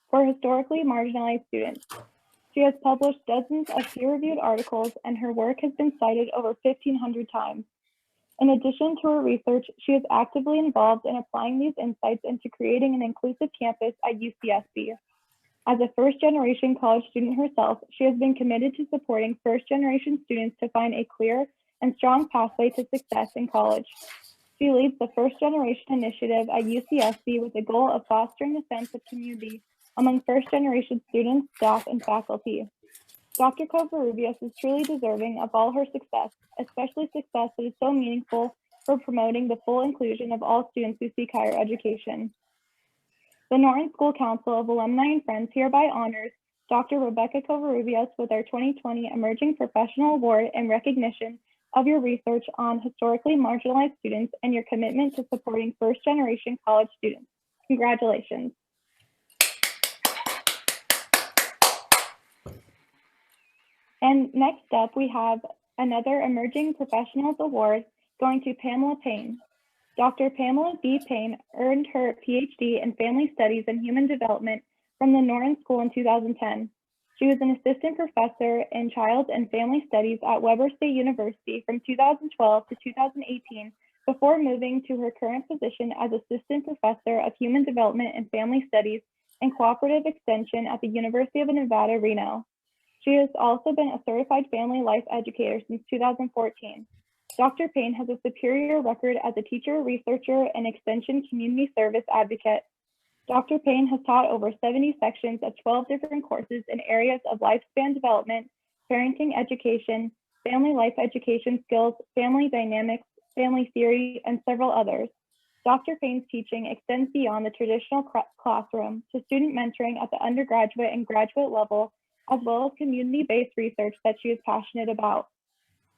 for historically marginalized students. She has published dozens of peer-reviewed articles, and her work has been cited over 1,500 times. In addition to her research, she is actively involved in applying these insights into creating an inclusive campus at UCSB. As a first-generation college student herself, she has been committed to supporting first-generation students to find a clear and strong pathway to success in college. She leads the First Generation Initiative at UCSB with the goal of fostering a sense of community among first-generation students, staff, and faculty. Dr. Covarrubias is truly deserving of all her success, especially success that is so meaningful for promoting the full inclusion of all students who seek higher education. The Norton School Council of Alumni and Friends hereby honors Dr. Rebecca Covarrubias with our 2020 Emerging Professional Award in recognition of your research on historically marginalized students and your commitment to supporting first-generation college students. Congratulations. And next up, we have another Emerging Professionals Award going to Pamela Payne. Dr. Pamela B. Payne earned her PhD in Family Studies and Human Development from the Norton School in 2010. She was an assistant professor in Child and Family Studies at Weber State University from 2012 to 2018 before moving to her current position as Assistant Professor of Human Development and Family Studies and Cooperative Extension at the University of Nevada, Reno. She has also been a certified family life educator since 2014. Dr. Payne has a superior record as a teacher, researcher, and extension community service advocate. Dr. Payne has taught over 70 sections of 12 different courses in areas of lifespan development, parenting education, family life education skills, family dynamics, family theory, and several others. Dr. Payne's teaching extends beyond the traditional classroom to student mentoring at the undergraduate and graduate level, as well as community-based research that she is passionate about.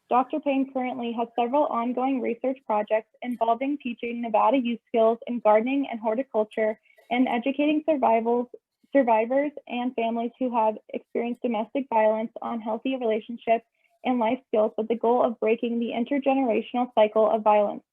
Dr. Payne currently has several ongoing research projects involving teaching Nevada youth skills in gardening and horticulture and educating survivors and families who have experienced domestic violence on healthy relationships and life skills with the goal of breaking the intergenerational cycle of violence.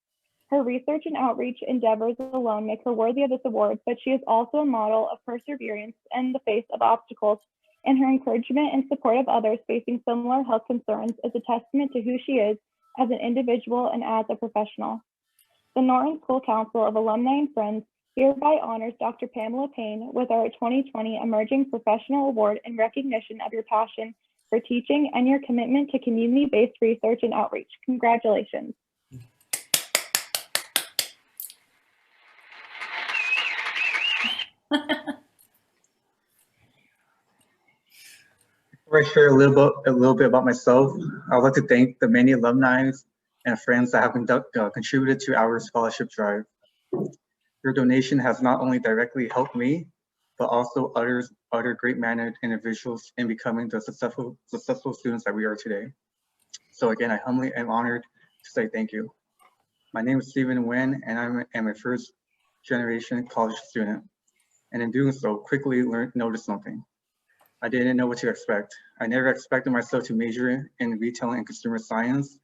Her research and outreach endeavors alone make her worthy of this award, but she is also a model of perseverance in the face of obstacles, and her encouragement and support of others facing similar health concerns is a testament to who she is as an individual and as a professional. The Norton School Council of Alumni and Friends hereby honors Dr. Pamela Payne with our 2020 Emerging Professional Award in recognition of your passion for teaching and your commitment to community-based research and outreach. Congratulations. Before I share a little bit about myself, I would like to thank the many alumni and friends that have contributed to our scholarship drive. Your donation has not only directly helped me, but also other great-mannered individuals in becoming the successful students that we are today. So again, I humbly am honored to say thank you. My name is Stephen Nguyen, and I am a first-generation college student. And in doing so, quickly noticed something. I didn't know what to expect. I never expected myself to major in retail and consumer science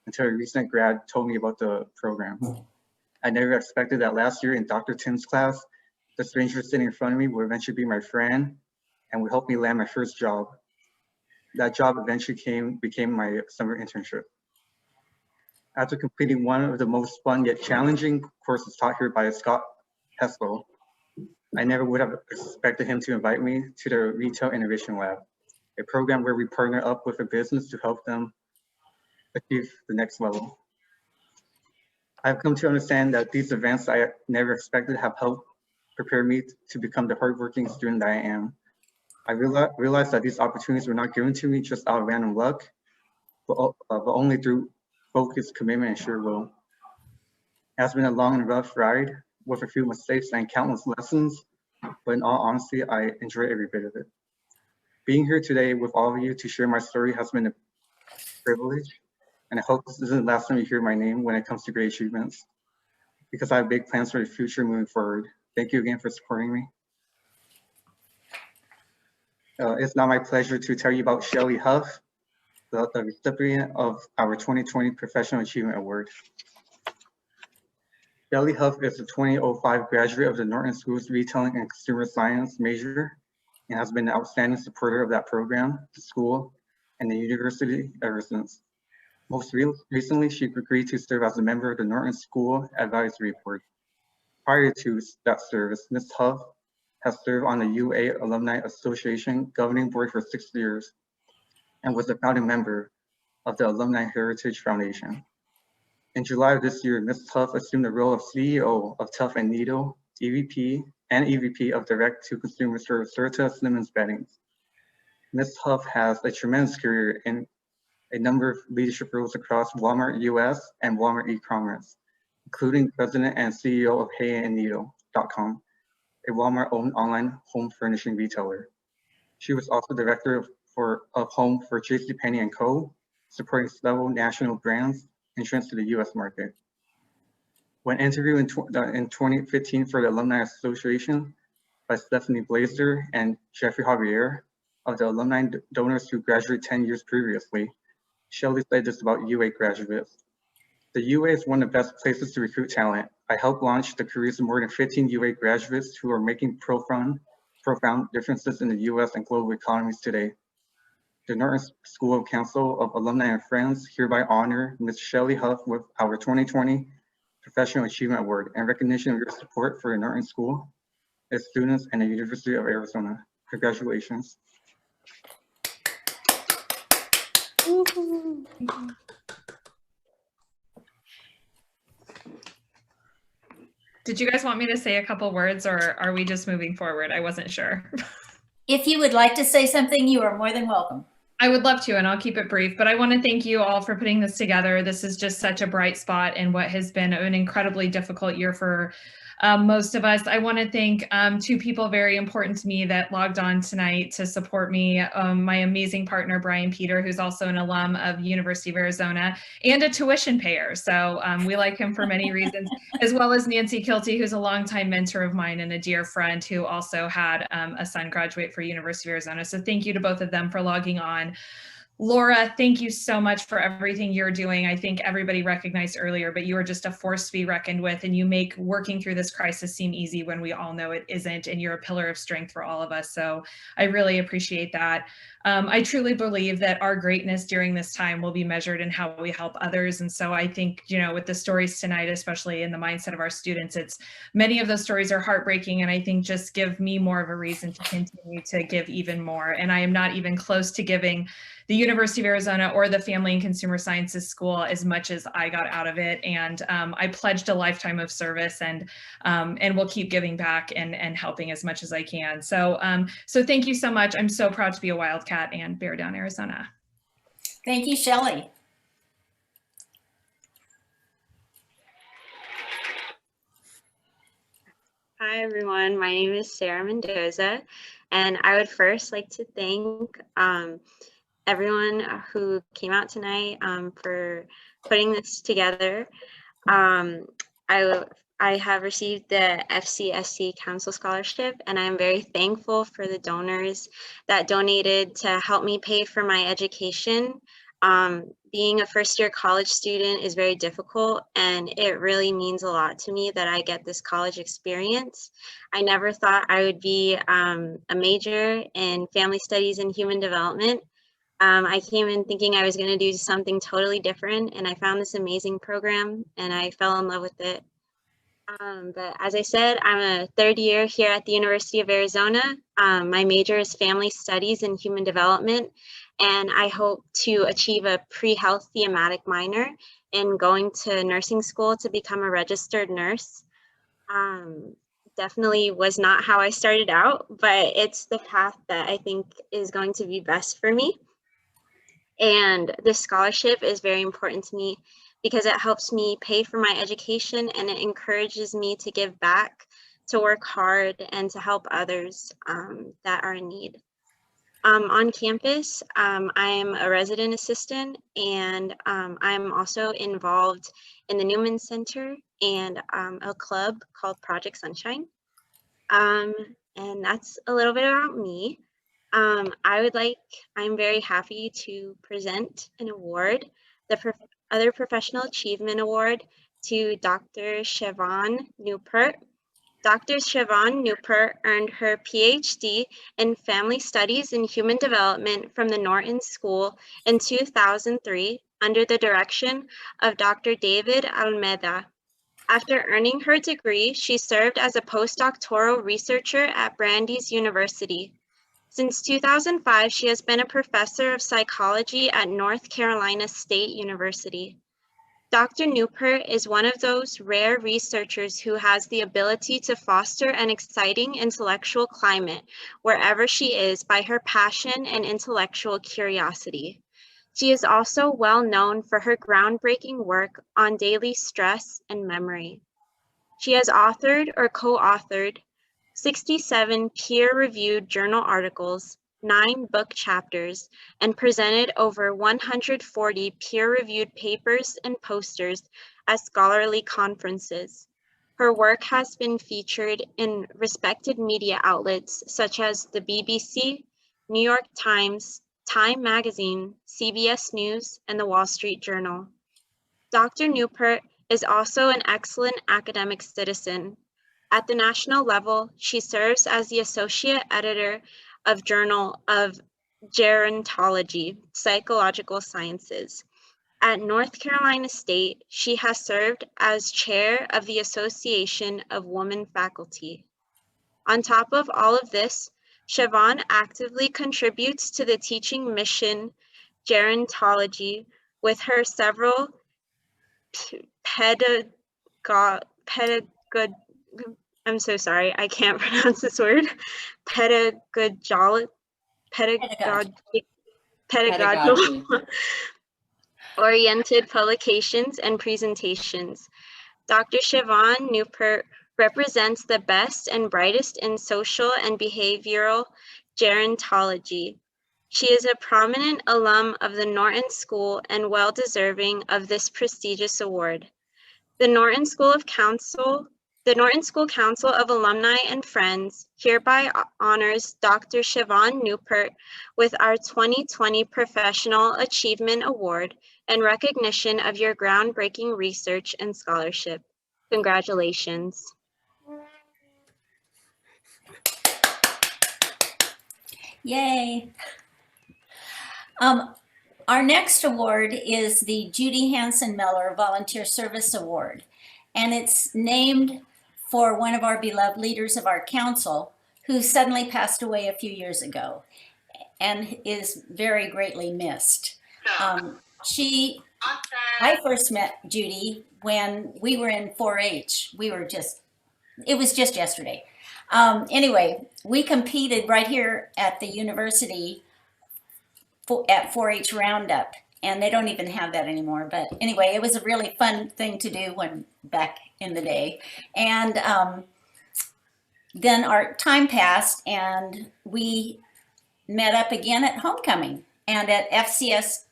until a recent grad told me about the program. I never expected that last year in Dr. Tim's class, the stranger sitting in front of me would eventually be my friend and would help me land my first job. That job eventually became my summer internship. After completing one of the most fun yet challenging courses taught here by Scott Hessel, I never would have expected him to invite me to the Retail Innovation Lab, a program where we partner up with a business to help them achieve the next level. I've come to understand that these events I never expected have helped prepare me to become the hardworking student that I am. I realized that these opportunities were not given to me just out of random luck, but only through focus, commitment, and sheer will. It has been a long and rough ride with a few mistakes and countless lessons, but in all honesty, I enjoy every bit of it. Being here today with all of you to share my story has been a privilege, and I hope this isn't the last time you hear my name when it comes to great achievements, because I have big plans for the future moving forward. Thank you again for supporting me. It's now my pleasure to tell you about Shelly Huff, the recipient of our 2020 Professional Achievement Award. Shelly Huff is a 2005 graduate of the Norton School's Retailing and Consumer Science major and has been an outstanding supporter of that program, the school, and the university ever since. Most recently, she agreed to serve as a member of the Norton School Advisory Board. Prior to that service, Ms. Huff has served on the UA Alumni Association governing board for 6 years and was a founding member of the Alumni Heritage Foundation. In July of this year, Ms. Huff assumed the role of CEO of Tuff & Needle, EVP, and EVP of Direct to Consumer for Serta Simmons Beddings. Ms. Huff has a tremendous career in a number of leadership roles across Walmart US and Walmart e-commerce, including president and CEO of HeyandNeedle.com, a Walmart-owned online home furnishing retailer. She was also director of home for JCPenney & Co., supporting several national brands entrance to the US market. When interviewed in 2015 for the Alumni Association by Stephanie Blazer and Jeffrey Javier of the alumni donors who graduated 10 years previously, Shelley said this about UA graduates. The UA is one of the best places to recruit talent. I helped launch the careers of more than 15 UA graduates who are making profound differences in the US and global economies today. The Norton School of Council of Alumni and Friends hereby honor Ms. Shelley Huff with our 2020 Professional Achievement Award and recognition of your support for the Norton School, its students, and the University of Arizona. Congratulations. Did you guys want me to say a couple words, or are we just moving forward? I wasn't sure. If you would like to say something, you are more than welcome. I would love to, and I'll keep it brief, but I want to thank you all for putting this together. This is just such a bright spot in what has been an incredibly difficult year for most of us. I want to thank two people very important to me that logged on tonight to support me. My amazing partner, Brian Peter, who's also an alum of University of Arizona and a tuition payer. So we like him for many reasons, as well as Nancy Kilty, who's a longtime mentor of mine and a dear friend who also had a son graduate for University of Arizona. So thank you to both of them for logging on. Laura, thank you so much for everything you're doing. I think everybody recognized earlier, but you are just a force to be reckoned with, and you make working through this crisis seem easy when we all know it isn't, and you're a pillar of strength for all of us. So I really appreciate that. I truly believe that our greatness during this time will be measured in how we help others. And so I think, you know, with the stories tonight, especially in the mindset of our students, many of those stories are heartbreaking, and I think just give me more of a reason to continue to give even more. And I am not even close to giving the University of Arizona or the Family and Consumer Sciences School as much as I got out of it. And I pledged a lifetime of service, and will keep giving back and helping as much as I can. So, so thank you so much. I'm so proud to be a Wildcat and Bear Down, Arizona. Thank you, Shelley. Hi, everyone. My name is Sarah Mendoza, and I would first like to thank everyone who came out tonight for putting this together. I have received the FCSC Council Scholarship, and I'm very thankful for the donors that donated to help me pay for my education. Being a first-year college student is very difficult, and it really means a lot to me that I get this college experience. I never thought I would be a major in family studies and human development. I came in thinking I was going to do something totally different, and I found this amazing program, and I fell in love with it. But as I said, I'm a third year here at the University of Arizona. My major is family studies and human development, and I hope to achieve a pre-health thematic minor in going to nursing school to become a registered nurse. Definitely was not how I started out, but it's the path that I think is going to be best for me. And this scholarship is very important to me because it helps me pay for my education, and it encourages me to give back, to work hard, and to help others that are in need. On campus, I am a resident assistant, and I'm also involved in the Newman Center and a club called Project Sunshine. And that's a little bit about me. I'm very happy to present an award, the Other Professional Achievement Award, to Dr. Siobhan Newport. Dr. Siobhan Newport earned her PhD in Family Studies and Human Development from the Norton School in 2003 under the direction of Dr. David Almeida. After earning her degree, she served as a postdoctoral researcher at Brandeis University. Since 2005, she has been a professor of psychology at North Carolina State University. Dr. Newport is one of those rare researchers who has the ability to foster an exciting intellectual climate wherever she is by her passion and intellectual curiosity. She is also well known for her groundbreaking work on daily stress and memory. She has authored or co-authored 67 peer-reviewed journal articles, 9 book chapters, and presented over 140 peer-reviewed papers and posters at scholarly conferences. Her work has been featured in respected media outlets such as the BBC, New York Times, Time Magazine, CBS News, and the Wall Street Journal. Dr. Newport is also an excellent academic citizen. At the national level, she serves as the associate editor of Journal of Gerontology, Psychological Sciences. At North Carolina State, she has served as chair of the Association of Women Faculty. On top of all of this, Siobhan actively contributes to the teaching mission Gerontology with her several I'm so sorry, I can't pronounce this word. Pedagogical Pedagogy. oriented publications and presentations. Dr. Siobhan Newport represents the best and brightest in social and behavioral gerontology. She is a prominent alum of the Norton School and well deserving of this prestigious award. The Norton School Council of Alumni and Friends hereby honors Dr. Siobhan Newport with our 2020 Professional Achievement Award in recognition of your groundbreaking research and scholarship. Congratulations. Yay. Our next award is the Judy Hansen Miller Volunteer Service Award, and it's named for one of our beloved leaders of our council who suddenly passed away a few years ago and is very greatly missed. I first met Judy when we were in 4-H. It was just yesterday. Anyway, we competed right here at the university at 4-H Roundup, and they don't even have that anymore. But anyway, it was a really fun thing to do back in the day. And then our time passed, and we met up again at homecoming and at FCS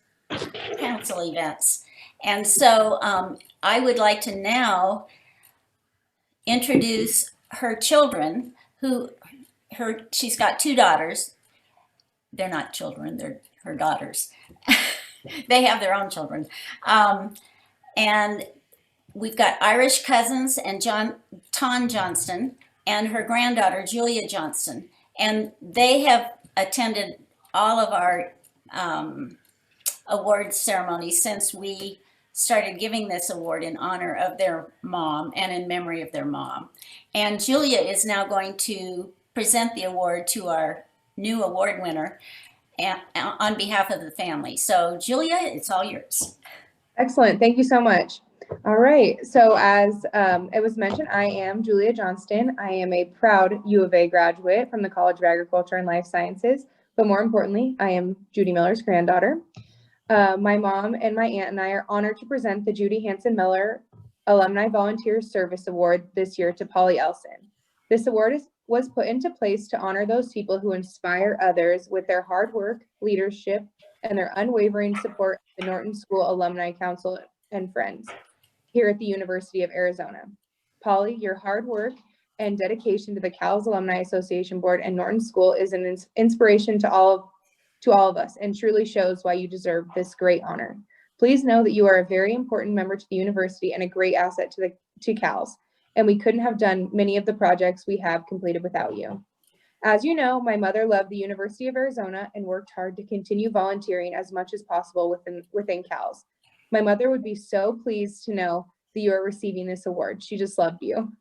council events. And so I would like to now introduce her children, she's got 2 daughters. They're not children, they're her daughters. They have their own children. And we've got Irish cousins and Ton Johnston and her granddaughter, Julia Johnston. And they have attended all of our awards ceremonies since we started giving this award in honor of their mom and in memory of their mom. And Julia is now going to present the award to our new award winner and on behalf of the family. So Julia, it's all yours. Excellent. Thank you so much. All right. So as it was mentioned, I am Julia Johnston. I am a proud U of A graduate from the College of Agriculture and Life Sciences. But more importantly, I am Judy Miller's granddaughter. My mom and my aunt and I are honored to present the Judy Hansen Miller Alumni Volunteer Service Award this year to Polly Elson. This award was put into place to honor those people who inspire others with their hard work, leadership, and their unwavering support of the Norton School Alumni Council and Friends here at the University of Arizona. Polly, your hard work and dedication to the CALS Alumni Association Board and Norton School is an inspiration to all of us and truly shows why you deserve this great honor. Please know that you are a very important member to the university and a great asset to CALS. and we couldn't have done many of the projects we have completed without you. As you know, my mother loved the University of Arizona and worked hard to continue volunteering as much as possible within CALS. My mother would be so pleased to know that you are receiving this award. She just loved you.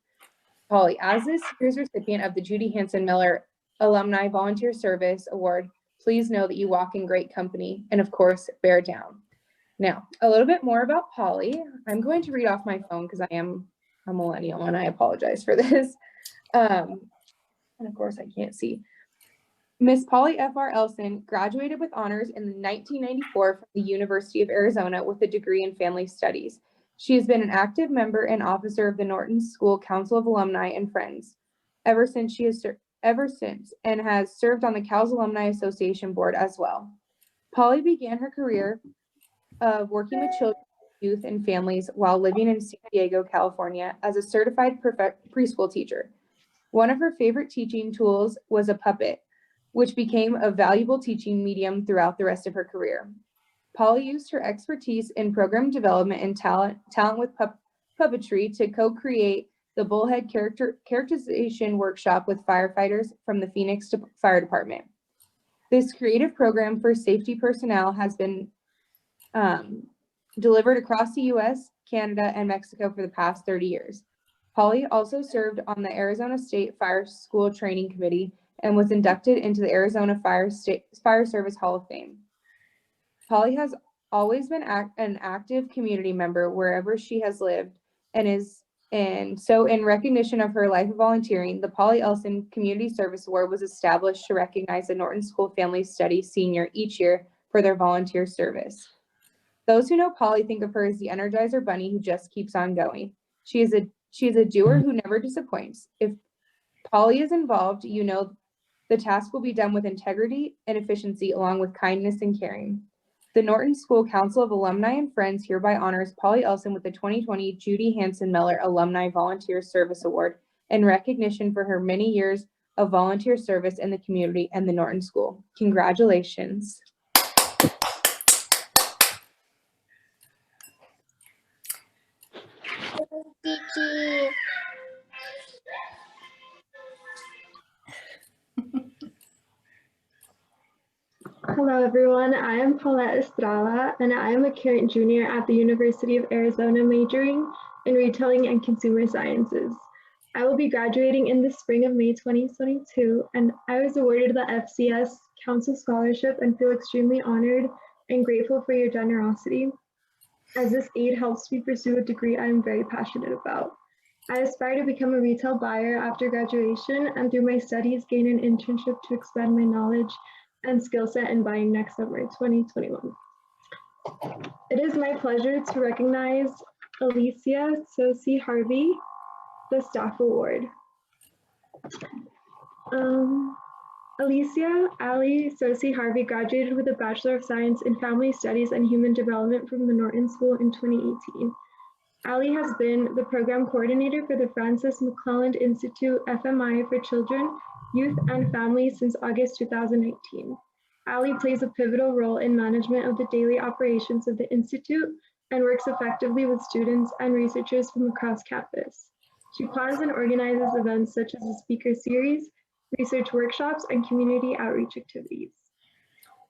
Polly, as this year's recipient of the Judy Hansen Miller Alumni Volunteer Service Award, please know that you walk in great company, and of course, bear down. Now, a little bit more about Polly. I'm going to read off my phone because I am a millennial and I apologize for this. And of course I can't see. Miss Polly F.R. Elson graduated with honors in 1994 from the University of Arizona with a degree in family studies. She has been an active member and officer of the Norton School Council of Alumni and Friends ever since and has served on the CALS Alumni Association board as well. Polly began her career of working with children, youth, and families while living in San Diego, California as a certified preschool teacher. One of her favorite teaching tools was a puppet, which became a valuable teaching medium throughout the rest of her career. Polly used her expertise in program development and talent with puppetry to co-create the Bullhead characterization workshop with firefighters from the Phoenix Fire Department. This creative program for safety personnel has been delivered across the US, Canada, and Mexico for the past 30 years. Polly also served on the Arizona State Fire School Training Committee and was inducted into the Arizona Fire Service Hall of Fame. Polly has always been an active community member wherever she has lived and so in recognition of her life of volunteering, the Polly Elson Community Service Award was established to recognize the Norton School Family Studies senior each year for their volunteer service. Those who know Polly think of her as the Energizer Bunny who just keeps on going. She is a doer who never disappoints. If Polly is involved, you know the task will be done with integrity and efficiency along with kindness and caring. The Norton School Council of Alumni and Friends hereby honors Polly Elson with the 2020 Judy Hansen Miller Alumni Volunteer Service Award in recognition for her many years of volunteer service in the community and the Norton School. Congratulations. Hello everyone, I am Paulette Estrada and I am a current junior at the University of Arizona majoring in retailing and consumer sciences. I will be graduating in the spring of May 2022 and I was awarded the FCS Council Scholarship and feel extremely honored and grateful for your generosity, as this aid helps me pursue a degree I am very passionate about. I aspire to become a retail buyer after graduation and through my studies gain an internship to expand my knowledge and skill set in buying next summer, 2021. It is my pleasure to recognize Alicia Sosi Harvey, the Staff Award. Alicia Ali Sosi Harvey graduated with a Bachelor of Science in Family Studies and Human Development from the Norton School in 2018. Ali has been the program coordinator for the Francis McClelland Institute FMI for Children, Youth, and Families since August 2019. Ali plays a pivotal role in management of the daily operations of the Institute and works effectively with students and researchers from across campus. She plans and organizes events such as a speaker series, research workshops, and community outreach activities.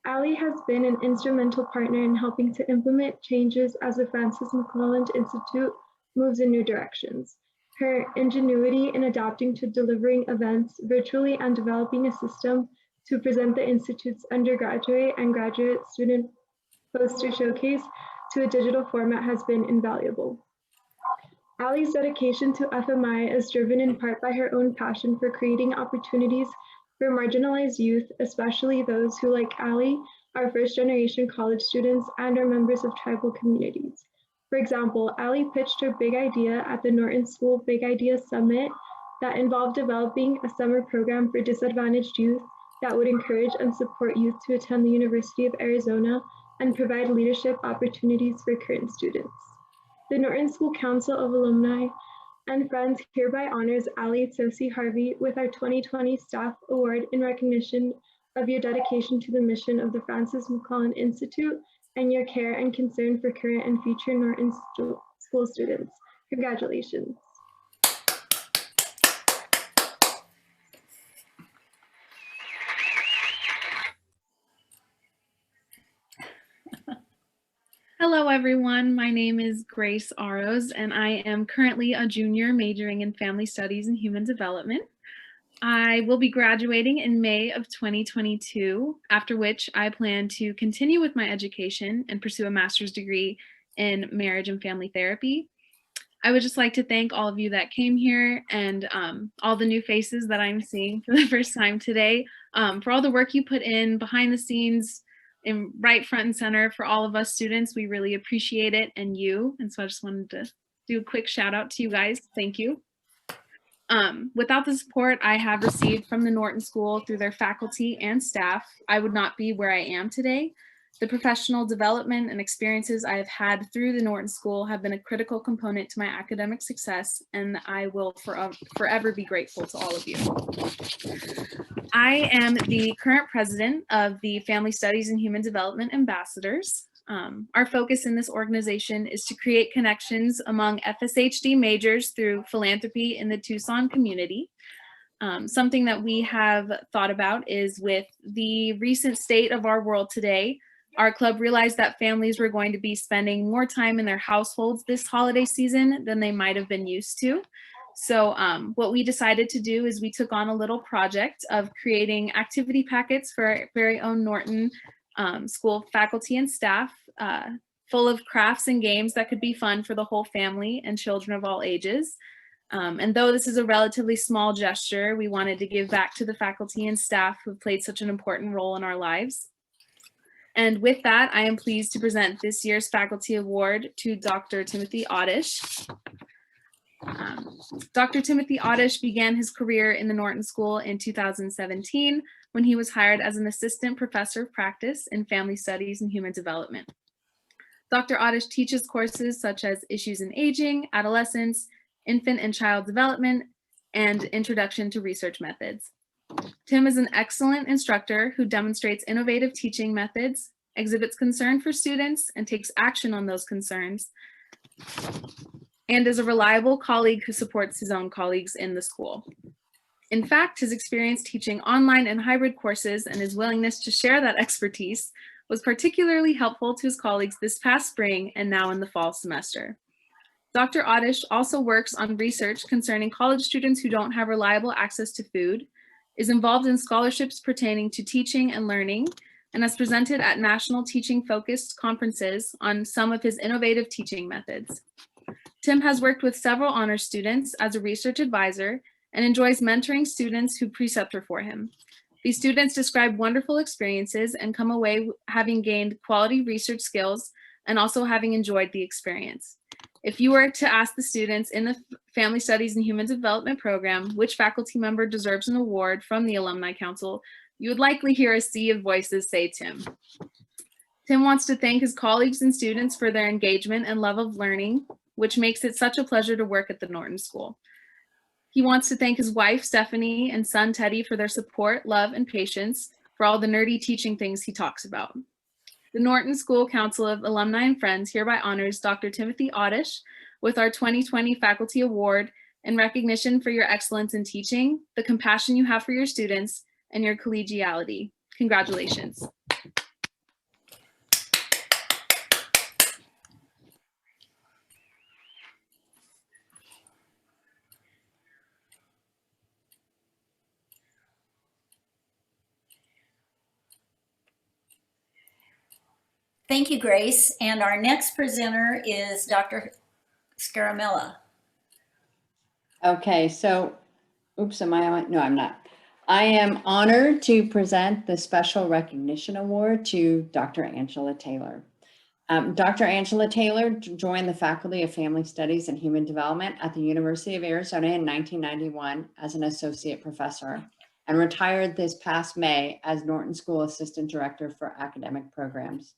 Ali has been an instrumental partner in helping to implement changes as the Francis McClelland Institute moves in new directions. Her ingenuity in adapting to delivering events virtually and developing a system to present the Institute's undergraduate and graduate student poster showcase to a digital format has been invaluable. Ali's dedication to FMI is driven in part by her own passion for creating opportunities for marginalized youth, especially those who, like Ali, are first-generation college students and are members of tribal communities. For example, Ali pitched her big idea at the Norton School Big Idea Summit that involved developing a summer program for disadvantaged youth that would encourage and support youth to attend the University of Arizona and provide leadership opportunities for current students. The Norton School Council of Alumni and Friends hereby honors Ali Sosi Harvey with our 2020 Staff Award in recognition of your dedication to the mission of the Francis McClelland Institute and your care and concern for current and future Norton School students. Congratulations. Hello, everyone. My name is Grace Aros, and I am currently a junior majoring in Family Studies and Human Development. I will be graduating in May of 2022, after which I plan to continue with my education and pursue a master's degree in marriage and family therapy. I would just like to thank all of you that came here and all the new faces that I'm seeing for the first time today, for all the work you put in behind the scenes, in right front and center for all of us students. We really appreciate it, and you. And so I just wanted to do a quick shout out to you guys. Thank you. Without the support I have received from the Norton School through their faculty and staff, I would not be where I am today. The professional development and experiences I have had through the Norton School have been a critical component to my academic success, and I will forever be grateful to all of you. I am the current president of the Family Studies and Human Development Ambassadors. Our focus in this organization is to create connections among FSHD majors through philanthropy in the Tucson community. Something that we have thought about is, with the recent state of our world today, our club realized that families were going to be spending more time in their households this holiday season than they might have been used to. So what we decided to do is we took on a little project of creating activity packets for our very own Norton school faculty and staff, full of crafts and games that could be fun for the whole family and children of all ages. And though this is a relatively small gesture, we wanted to give back to the faculty and staff who have played such an important role in our lives. And with that, I am pleased to present this year's faculty award to Dr. Timothy Oddish. Dr. Timothy Oddish began his career in the Norton School in 2017 when he was hired as an assistant professor of practice in family studies and human development. Dr. Oddish teaches courses such as Issues in Aging, Adolescence, Infant and Child Development, and Introduction to Research Methods. Tim is an excellent instructor who demonstrates innovative teaching methods, exhibits concern for students, and takes action on those concerns, and is a reliable colleague who supports his own colleagues in the school. In fact, his experience teaching online and hybrid courses and his willingness to share that expertise was particularly helpful to his colleagues this past spring and now in the fall semester. Dr. Oddish also works on research concerning college students who don't have reliable access to food, is involved in scholarships pertaining to teaching and learning, and has presented at national teaching-focused conferences on some of his innovative teaching methods. Tim has worked with several honors students as a research advisor and enjoys mentoring students who preceptor for him. These students describe wonderful experiences and come away having gained quality research skills and also having enjoyed the experience. If you were to ask the students in the Family Studies and Human Development program which faculty member deserves an award from the Alumni Council, you would likely hear a sea of voices say Tim. Tim wants to thank his colleagues and students for their engagement and love of learning, which makes it such a pleasure to work at the Norton School. He wants to thank his wife, Stephanie, and son, Teddy, for their support, love, and patience for all the nerdy teaching things he talks about. The Norton School Council of Alumni and Friends hereby honors Dr. Timothy Oddish with our 2020 Faculty Award in recognition for your excellence in teaching, the compassion you have for your students, and your collegiality. Congratulations. Thank you, Grace. And our next presenter is Dr. Scaramella. Okay, so, oops, am I on? No, I'm not. I am honored to present the Special Recognition Award to Dr. Angela Taylor. Dr. Angela Taylor joined the Faculty of Family Studies and Human Development at the University of Arizona in 1991 as an associate professor and retired this past May as Norton School Assistant Director for Academic Programs.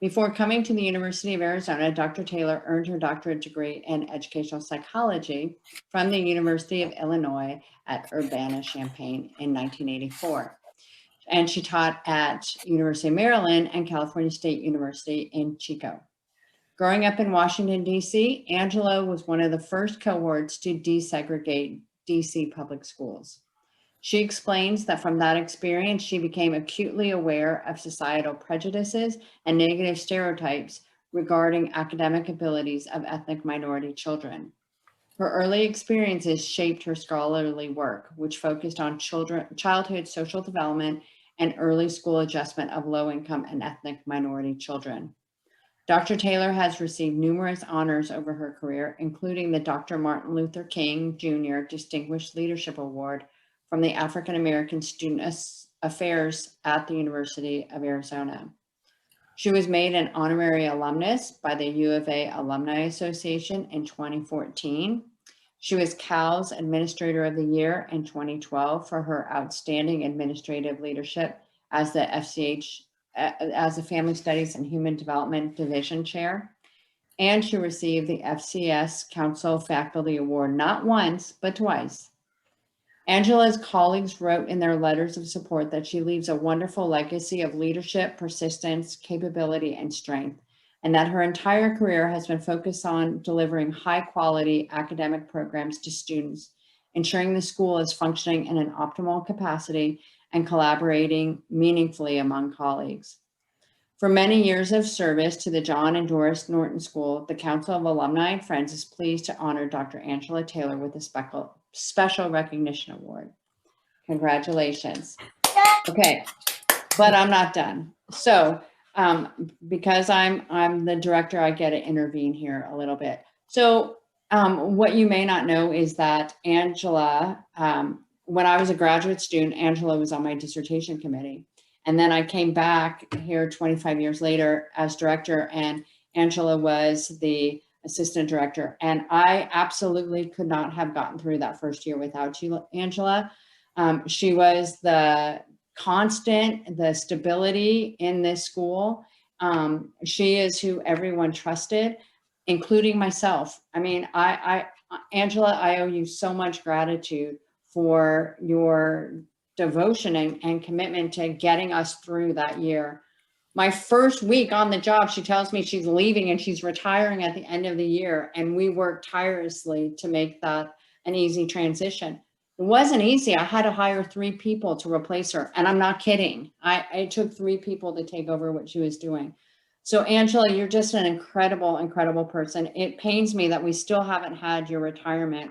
Before coming to the University of Arizona, Dr. Taylor earned her doctorate degree in educational psychology from the University of Illinois at Urbana-Champaign in 1984. And she taught at University of Maryland and California State University in Chico. Growing up in Washington, D.C., Angela was one of the first cohorts to desegregate D.C. public schools. She explains that from that experience, she became acutely aware of societal prejudices and negative stereotypes regarding academic abilities of ethnic minority children. Her early experiences shaped her scholarly work, which focused on childhood social development and early school adjustment of low-income and ethnic minority children. Dr. Taylor has received numerous honors over her career, including the Dr. Martin Luther King Jr. Distinguished Leadership Award from the African American Student Affairs at the University of Arizona. She was made an honorary alumnus by the U of A Alumni Association in 2014. She was Cal's Administrator of the Year in 2012 for her outstanding administrative leadership as the FCH, as the Family Studies and Human Development Division Chair. And she received the FCS Council Faculty Award not once, but twice. Angela's colleagues wrote in their letters of support that she leaves a wonderful legacy of leadership, persistence, capability, and strength, and that her entire career has been focused on delivering high-quality academic programs to students, ensuring the school is functioning in an optimal capacity and collaborating meaningfully among colleagues. For many years of service to the John and Doris Norton School, the Council of Alumni and Friends is pleased to honor Dr. Angela Taylor with a special recognition award. Congratulations. Okay, but I'm not done. So because I'm the director, I get to intervene here a little bit. So what you may not know is that Angela, when I was a graduate student, Angela was on my dissertation committee. And then I came back here 25 years later as director, and Angela was the assistant director. And I absolutely could not have gotten through that first year without you, Angela. She was the constant, the stability in this school. She is who everyone trusted, including myself. I mean, Angela, I owe you so much gratitude for your devotion and commitment to getting us through that year. My first week on the job, she tells me she's leaving and she's retiring at the end of the year. And we worked tirelessly to make that an easy transition. It wasn't easy. I had to hire 3 people to replace her. And I'm not kidding. It took 3 people to take over what she was doing. So Angela, you're just an incredible, incredible person. It pains me that we still haven't had your retirement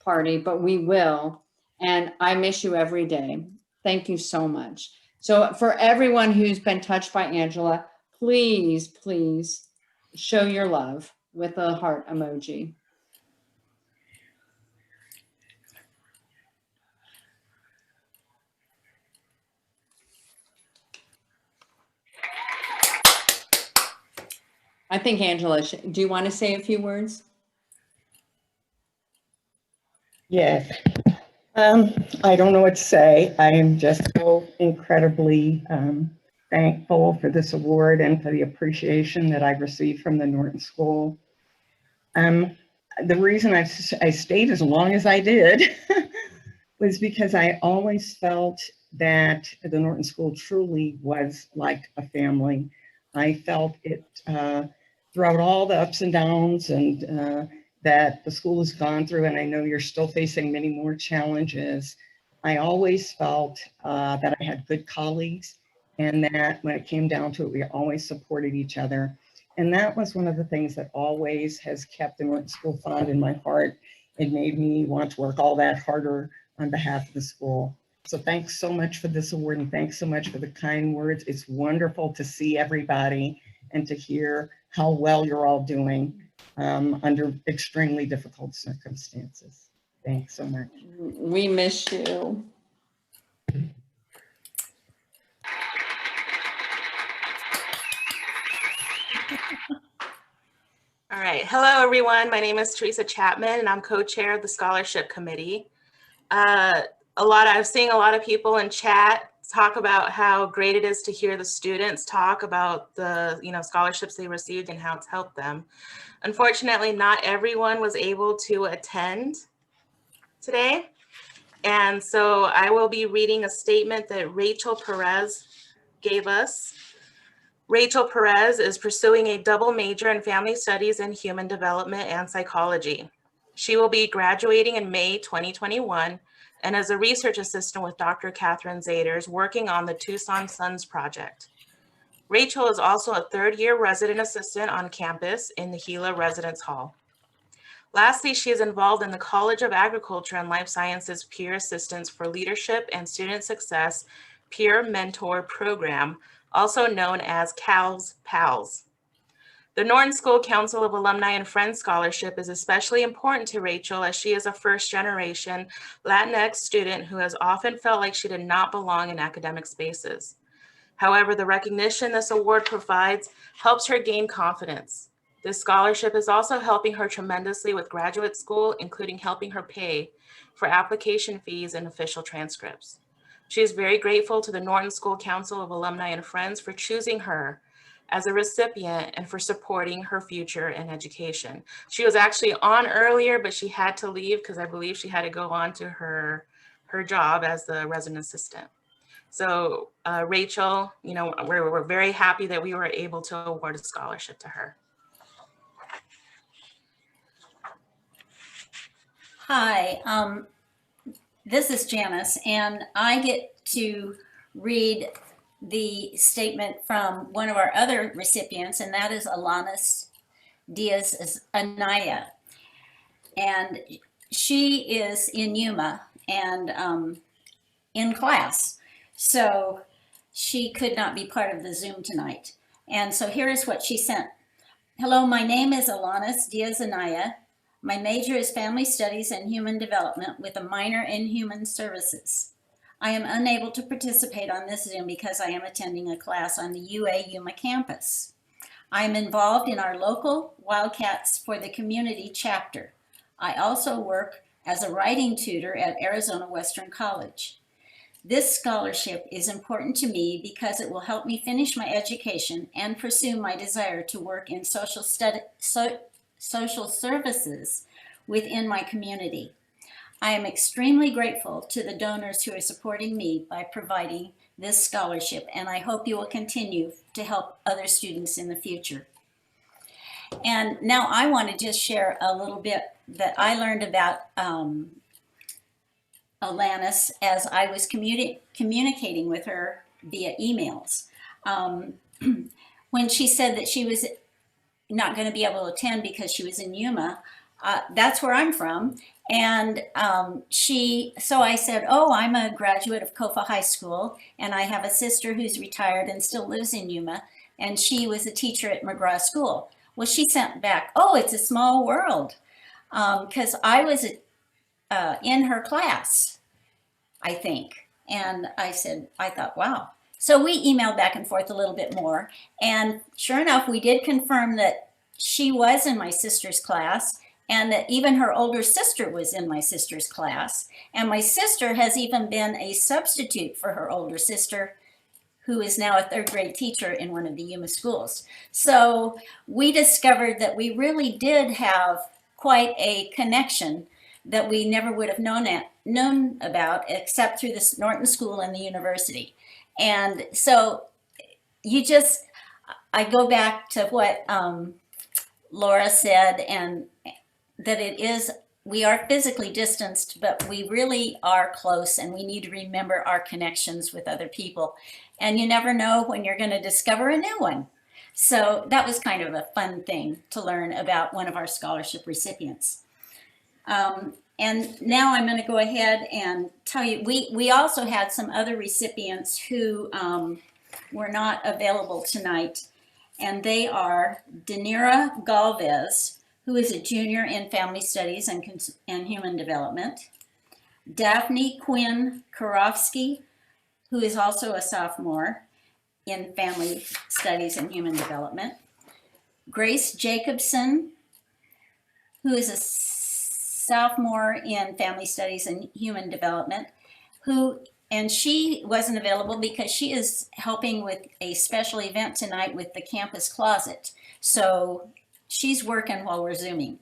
party, but we will. And I miss you every day. Thank you so much. So for everyone who's been touched by Angela, please, please show your love with a heart emoji. I think Angela, do you want to say a few words? Yes. I don't know what to say. I am just so incredibly thankful for this award and for the appreciation that I've received from the Norton School. The reason I stayed as long as I did was because I always felt that the Norton School truly was like a family. I felt it throughout all the ups and downs and that the school has gone through, and I know you're still facing many more challenges. I always felt that I had good colleagues, and that when it came down to it, we always supported each other. And that was one of the things that always has kept the Norton School fond in my heart. It made me want to work all that harder on behalf of the school. So thanks so much for this award, and thanks so much for the kind words. It's wonderful to see everybody and to hear how well you're all doing under extremely difficult circumstances. Thanks so much. We miss you. All right. Hello, everyone. My name is Teresa Chapman, and I'm co-chair of the Scholarship Committee. I'm seeing a lot of people in chat talk about how great it is to hear the students talk about the scholarships they received and how it's helped them. Unfortunately, not everyone was able to attend today. And so I will be reading a statement that Rachel Perez gave us. Rachel Perez is pursuing a double major in Family Studies and Human Development and Psychology. She will be graduating in May 2021 and is a research assistant with Dr. Catherine Zaders working on the Tucson Suns project. Rachel is also a third-year resident assistant on campus in the Gila Residence Hall. Lastly, she is involved in the College of Agriculture and Life Sciences Peer Assistance for Leadership and Student Success Peer Mentor Program, also known as CALS PALS. The Norton School Council of Alumni and Friends Scholarship is especially important to Rachel as she is a first-generation Latinx student who has often felt like she did not belong in academic spaces. However, the recognition this award provides helps her gain confidence. This scholarship is also helping her tremendously with graduate school, including helping her pay for application fees and official transcripts. She is very grateful to the Norton School Council of Alumni and Friends for choosing her as a recipient and for supporting her future in education. She was actually on earlier, but she had to leave because I believe she had to go on to her job as the resident assistant. So Rachel, we're very happy that we were able to award a scholarship to her. Hi, this is Janice, and I get to read the statement from one of our other recipients, and that is Alanis Diaz Anaya. And she is in Yuma and in class. So she could not be part of the Zoom tonight. And so here is what she sent. Hello, my name is Alanis Diaz Anaya. My major is Family Studies and Human Development with a minor in Human Services. I am unable to participate on this Zoom because I am attending a class on the UA Yuma campus. I am involved in our local Wildcats for the Community chapter. I also work as a writing tutor at Arizona Western College. This scholarship is important to me because it will help me finish my education and pursue my desire to work in social services within my community. I am extremely grateful to the donors who are supporting me by providing this scholarship, and I hope you will continue to help other students in the future. And now I want to just share a little bit that I learned about Alanis as I was communicating with her via emails. When she said that she was not going to be able to attend because she was in Yuma, that's where I'm from. And so I said, oh, I'm a graduate of Kofa High School, and I have a sister who's retired and still lives in Yuma, and she was a teacher at McGraw School. Well, she sent back, oh, it's a small world, because I was in her class, I think. And I thought, wow. So we emailed back and forth a little bit more, and sure enough, we did confirm that she was in my sister's class, and that even her older sister was in my sister's class. And my sister has even been a substitute for her older sister, who is now a third grade teacher in one of the Yuma schools. So we discovered that we really did have quite a connection that we never would have known about except through the Norton School and the university. And so I go back to what Laura said, and that we are physically distanced, but we really are close, and we need to remember our connections with other people. And you never know when you're going to discover a new one. So that was kind of a fun thing to learn about one of our scholarship recipients. And now I'm going to go ahead and tell you, we also had some other recipients who were not available tonight, and they are Danira Galvez, who is a junior in Family Studies and Human Development, Daphne Quinn Karofsky, who is also a sophomore in Family Studies and Human Development, Grace Jacobson, who is a sophomore in Family Studies and Human Development, and she wasn't available because she is helping with a special event tonight with the Campus Closet. So she's working while we're Zooming.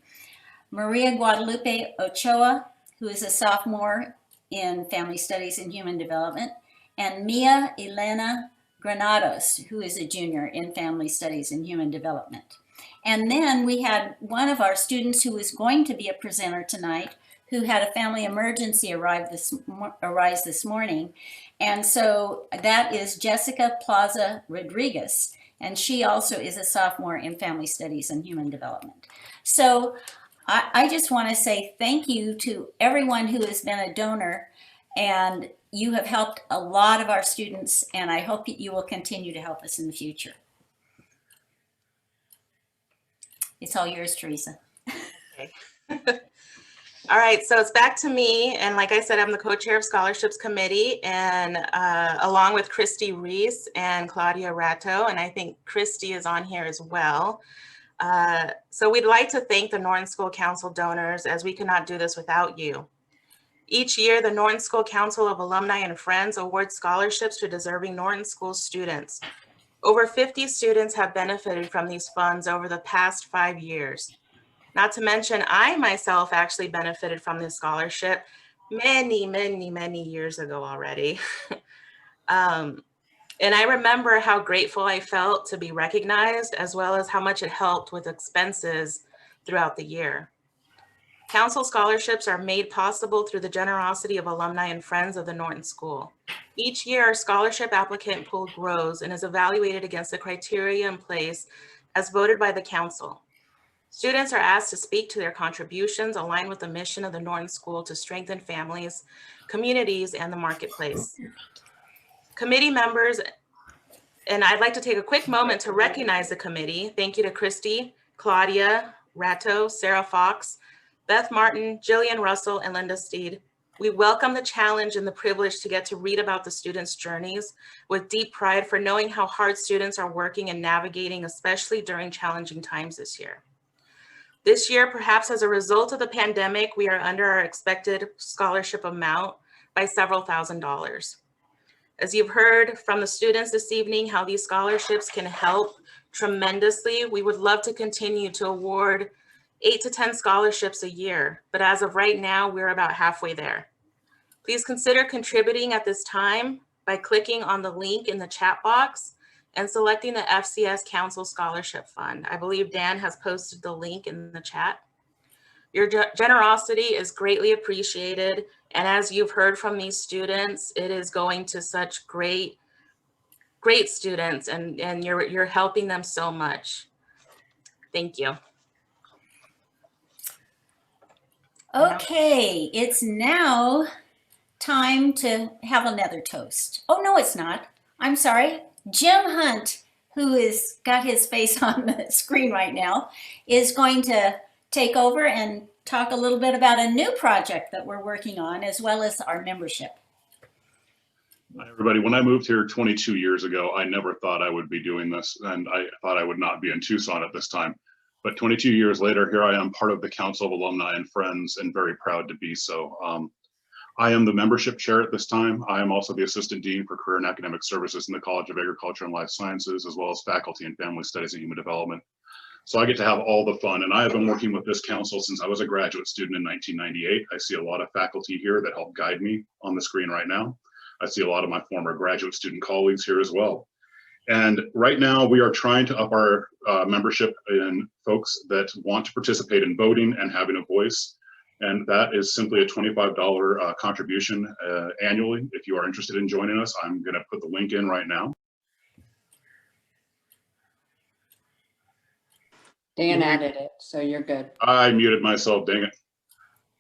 Maria Guadalupe Ochoa, who is a sophomore in Family Studies and Human Development, and Mia Elena Granados, who is a junior in Family Studies and Human Development. And then we had one of our students who was going to be a presenter tonight, who had a family emergency arise this morning. And so that is Jessica Plaza Rodriguez. And she also is a sophomore in Family Studies and Human Development. So I just want to say thank you to everyone who has been a donor, and you have helped a lot of our students, and I hope that you will continue to help us in the future. It's all yours, Teresa. Okay. All right, so it's back to me. And like I said, I'm the co-chair of Scholarships Committee, and along with Christy Reese and Claudia Ratto, and I think Christy is on here as well. So we'd like to thank the Norton School Council donors, as we could not do this without you. Each year, the Norton School Council of Alumni and Friends awards scholarships to deserving Norton School students. Over 50 students have benefited from these funds over the past 5 years. Not to mention, I myself actually benefited from this scholarship many years ago already. And I remember how grateful I felt to be recognized, as well as how much it helped with expenses throughout the year. Council scholarships are made possible through the generosity of alumni and friends of the Norton School. Each year, our scholarship applicant pool grows and is evaluated against the criteria in place as voted by the council. Students are asked to speak to their contributions aligned with the mission of the Norton School to strengthen families, communities, and the marketplace. Committee members, and I'd like to take a quick moment to recognize the committee. Thank you to Christy, Claudia Ratto, Sarah Fox, Beth Martin, Jillian Russell, and Linda Steed. We welcome the challenge and the privilege to get to read about the students' journeys with deep pride for knowing how hard students are working and navigating, especially during challenging times this year. This year, perhaps as a result of the pandemic, we are under our expected scholarship amount by several $1,000s. As you've heard from the students this evening, how these scholarships can help tremendously, we would love to continue to award 8 to 10 scholarships a year, but as of right now, we're about halfway there. Please consider contributing at this time by clicking on the link in the chat box and selecting the FCS Council Scholarship Fund. I believe Dan has posted the link in the chat. Your generosity is greatly appreciated. And as you've heard from these students, it is going to such great students, and you're helping them so much. Thank you. Okay, it's now time to have another toast. Oh, no, it's not. I'm sorry. Jim Hunt, who has got his face on the screen right now, is going to take over and talk a little bit about a new project that we're working on, as well as our membership. Hi, everybody. When I moved here 22 years ago, I never thought I would be doing this, and I thought I would not be in Tucson at this time. But 22 years later, here I am, part of the Council of Alumni and Friends, and very proud to be so. I am the membership chair at this time. I am also the Assistant Dean for Career and Academic Services in the College of Agriculture and Life Sciences, as well as Faculty in Family Studies and Human Development. So I get to have all the fun, and I have been working with this council since I was a graduate student in 1998. I see a lot of faculty here that help guide me on the screen right now. I see a lot of my former graduate student colleagues here as well. And right now we are trying to up our membership in folks that want to participate in voting and having a voice. And that is simply a $25 contribution annually. If you are interested in joining us, I'm going to put the link in right now. Dan added it, so you're good. I muted myself, dang it.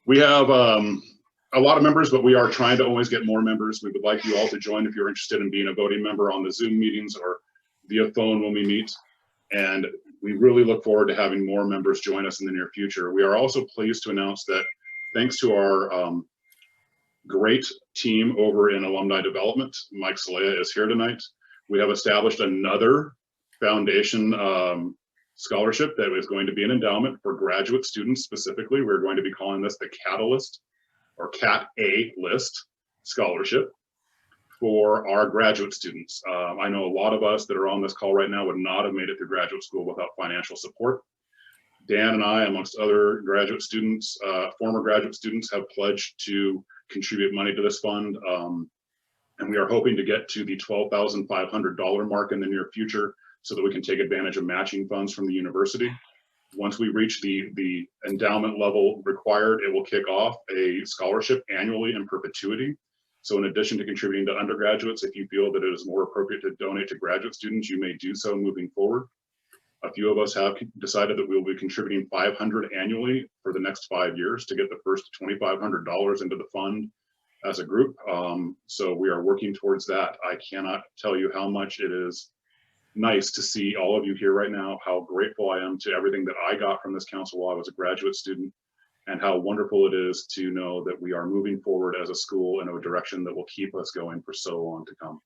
We have a lot of members, but we are trying to always get more members. We would like you all to join if you're interested in being a voting member on the Zoom meetings or via phone when we meet. And we really look forward to having more members join us in the near future. We are also pleased to announce that thanks to our great team over in Alumni Development, Mike Salea is here tonight. We have established another foundation scholarship that is going to be an endowment for graduate students specifically. We're going to be calling this the Catalyst or Cat A List Scholarship for our graduate students. I know a lot of us that are on this call right now would not have made it through graduate school without financial support. Dan and I, amongst other graduate students, former graduate students, have pledged to contribute money to this fund. And we are hoping to get to the $12,500 mark in the near future so that we can take advantage of matching funds from the university. Once we reach the endowment level required, it will kick off a scholarship annually in perpetuity. So in addition to contributing to undergraduates, if you feel that it is more appropriate to donate to graduate students, you may do so moving forward. A few of us have decided that we will be contributing $500 annually for the next 5 years to get the first $2,500 into the fund as a group. So we are working towards that. I cannot tell you how much it is nice to see all of you here right now, how grateful I am to everything that I got from this council while I was a graduate student, and how wonderful it is to know that we are moving forward as a school in a direction that will keep us going for so long to come.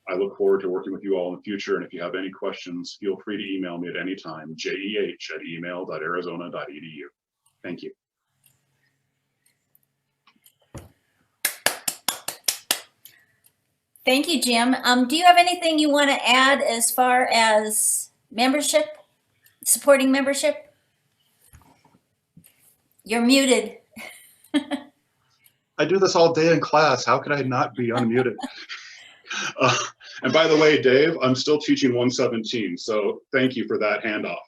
I look forward to working with you all in the future, and if you have any questions, feel free to email me at any time, jeh@email.arizona.edu. Thank you. Thank you, Jim. Do you have anything you want to add as far as membership, supporting membership? You're muted. I do this all day in class. How could I not be unmuted? And by the way, Dave, I'm still teaching 117, so thank you for that handoff.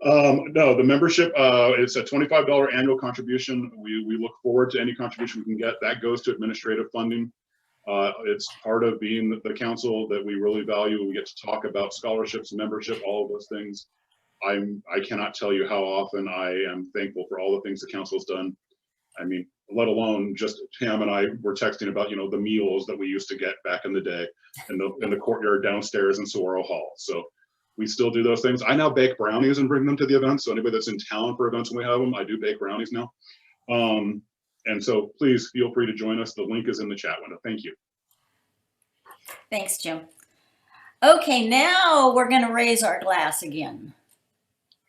No, the membership, it's a $25 annual contribution. We look forward to any contribution we can get. That goes to administrative funding. It's part of being the council that we really value. We get to talk about scholarships, membership, all of those things. I cannot tell you how often I am thankful for all the things the council has done. I mean, let alone just Pam and I were texting about, you know, the meals that we used to get back in the day in the courtyard downstairs in Saguaro Hall. So we still do those things. I now bake brownies and bring them to the events. So anybody that's in town for events when we have them, I do bake brownies now. And so please feel free to join us. The link is in the chat window. Thank you. Thanks, Jim. Okay, now we're going to raise our glass again.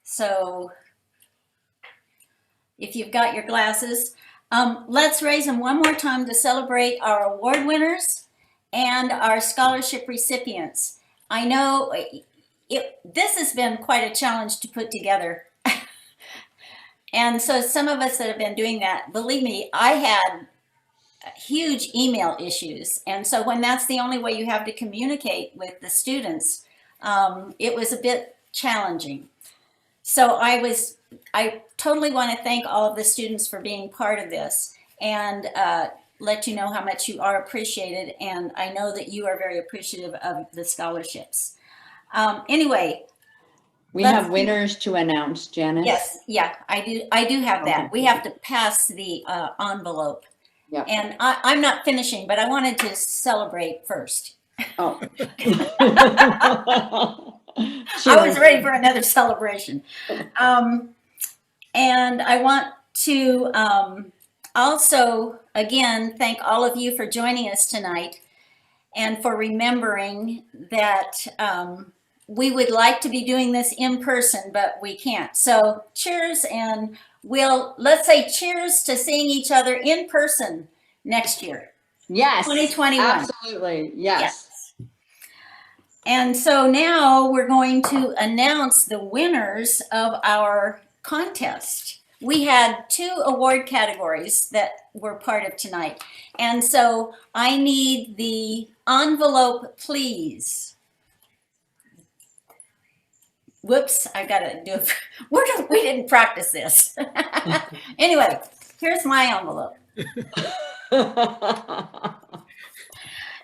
So if you've got your glasses, let's raise them one more time to celebrate our award winners and our scholarship recipients. I know this has been quite a challenge to put together. And so some of us that have been doing that, believe me, I had huge email issues. And so when that's the only way you have to communicate with the students, it was a bit challenging. So I totally want to thank all of the students for being part of this and let you know how much you are appreciated. And I know that you are very appreciative of the scholarships. Anyway. We have winners to announce, Janice. Yes, yeah, I do have that. Okay. We have to pass the envelope. Yeah. And I'm not finishing, but I wanted to celebrate first. Oh. I was ready for another celebration. And I want to also, again, thank all of you for joining us tonight and for remembering that we would like to be doing this in person, but we can't. So cheers, and let's say cheers to seeing each other in person next year. Yes. 2021. Absolutely. Yes. And so now we're going to announce the winners of our contest. We had 2 award categories that were part of tonight. And so I need the envelope, please. Whoops, I gotta do it. We didn't practice this. Anyway, here's my envelope.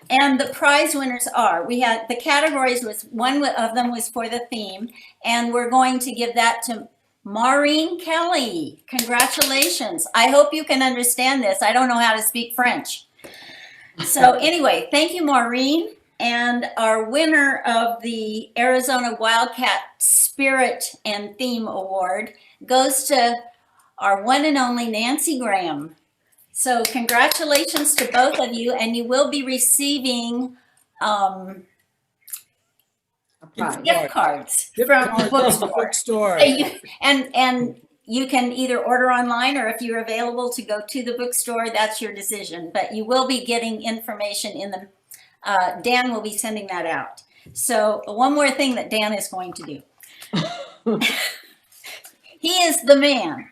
And the prize winners are, we had the categories, one of them was for the theme, and we're going to give that to Maureen Kelly. Congratulations. I hope you can understand this. I don't know how to speak French. So anyway, thank you, Maureen. And our winner of the Arizona Wildcat Spirit and Theme Award goes to our one and only Nancy Graham. So congratulations to both of you, and you will be receiving gift cards from the bookstore. And you can either order online, or if you're available to go to the bookstore, that's your decision. But you will be getting information in the Dan will be sending that out. So one more thing that Dan is going to do. He is the man.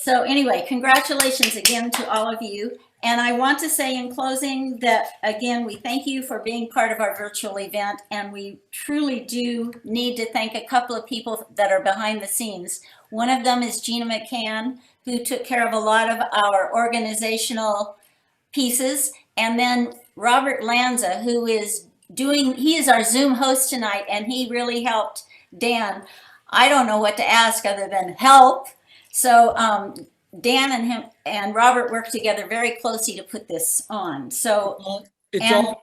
So anyway, congratulations again to all of you. And I want to say in closing that, again, we thank you for being part of our virtual event. And we truly do need to thank a couple of people that are behind the scenes. One of them is Gina McCann, who took care of a lot of our organizational pieces. And then Robert Lanza, who is he is our Zoom host tonight, and he really helped Dan. I don't know what to ask other than help. So Dan and him and Robert worked together very closely to put this on. So,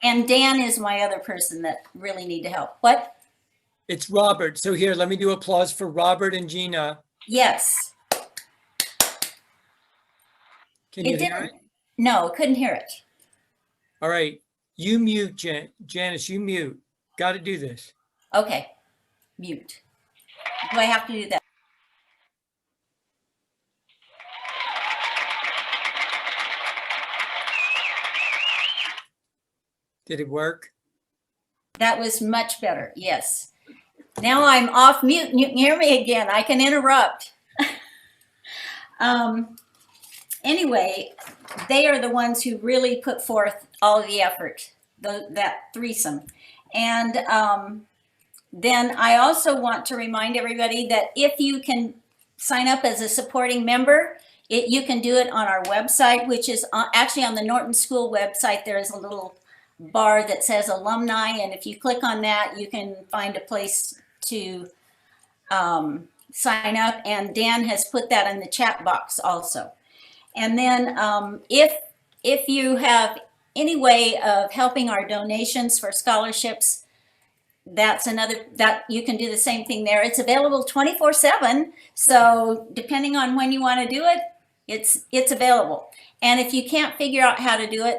and Dan is my other person that really need to help. What? It's Robert. So here, let me do applause for Robert and Gina. Yes. Can you hear it? No, couldn't hear it. All right. You mute, Janice, you mute. Got to do this. Okay. Mute. Do I have to do that? Did it work? That was much better. Yes. Now I'm off mute and you can hear me again. I can interrupt. Anyway, they are the ones who really put forth all of the effort, that threesome. And then I also want to remind everybody that if you can sign up as a supporting member, you can do it on our website, which is actually on the Norton School website. There is a little bar that says Alumni, and if you click on that, you can find a place to sign up, and Dan has put that in the chat box also. And then if you have any way of helping our donations for scholarships, that's another, that you can do the same thing there. It's available 24/7. So depending on when you want to do it, it's available. And if you can't figure out how to do it,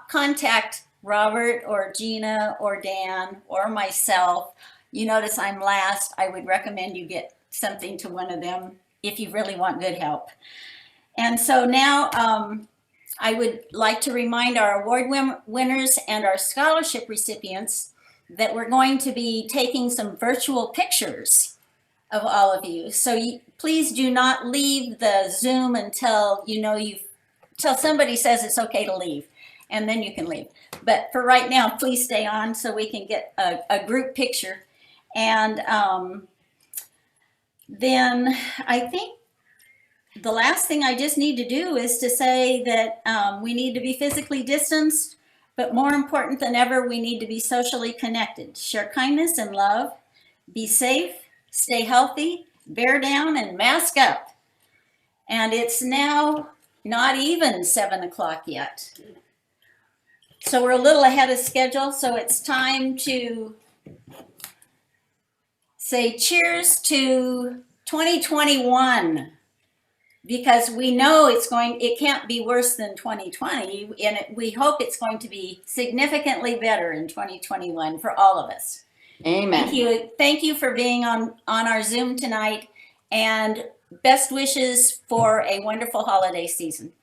contact Robert or Gina or Dan or myself. You notice I'm last. I would recommend you get something to one of them if you really want good help. And so now I would like to remind our award winners and our scholarship recipients that we're going to be taking some virtual pictures of all of you. So please do not leave the Zoom until until somebody says it's okay to leave, and then you can leave. But for right now, please stay on so we can get a group picture. And then I think the last thing I just need to do is to say that we need to be physically distanced, but more important than ever, we need to be socially connected. Share kindness and love. Be safe, stay healthy, bear down, and mask up. And it's now not even 7 o'clock yet. So we're a little ahead of schedule, so it's time to say cheers to 2021. Because we know it can't be worse than 2020, and we hope it's going to be significantly better in 2021 for all of us. Amen. Thank you for being on our Zoom tonight, and best wishes for a wonderful holiday season.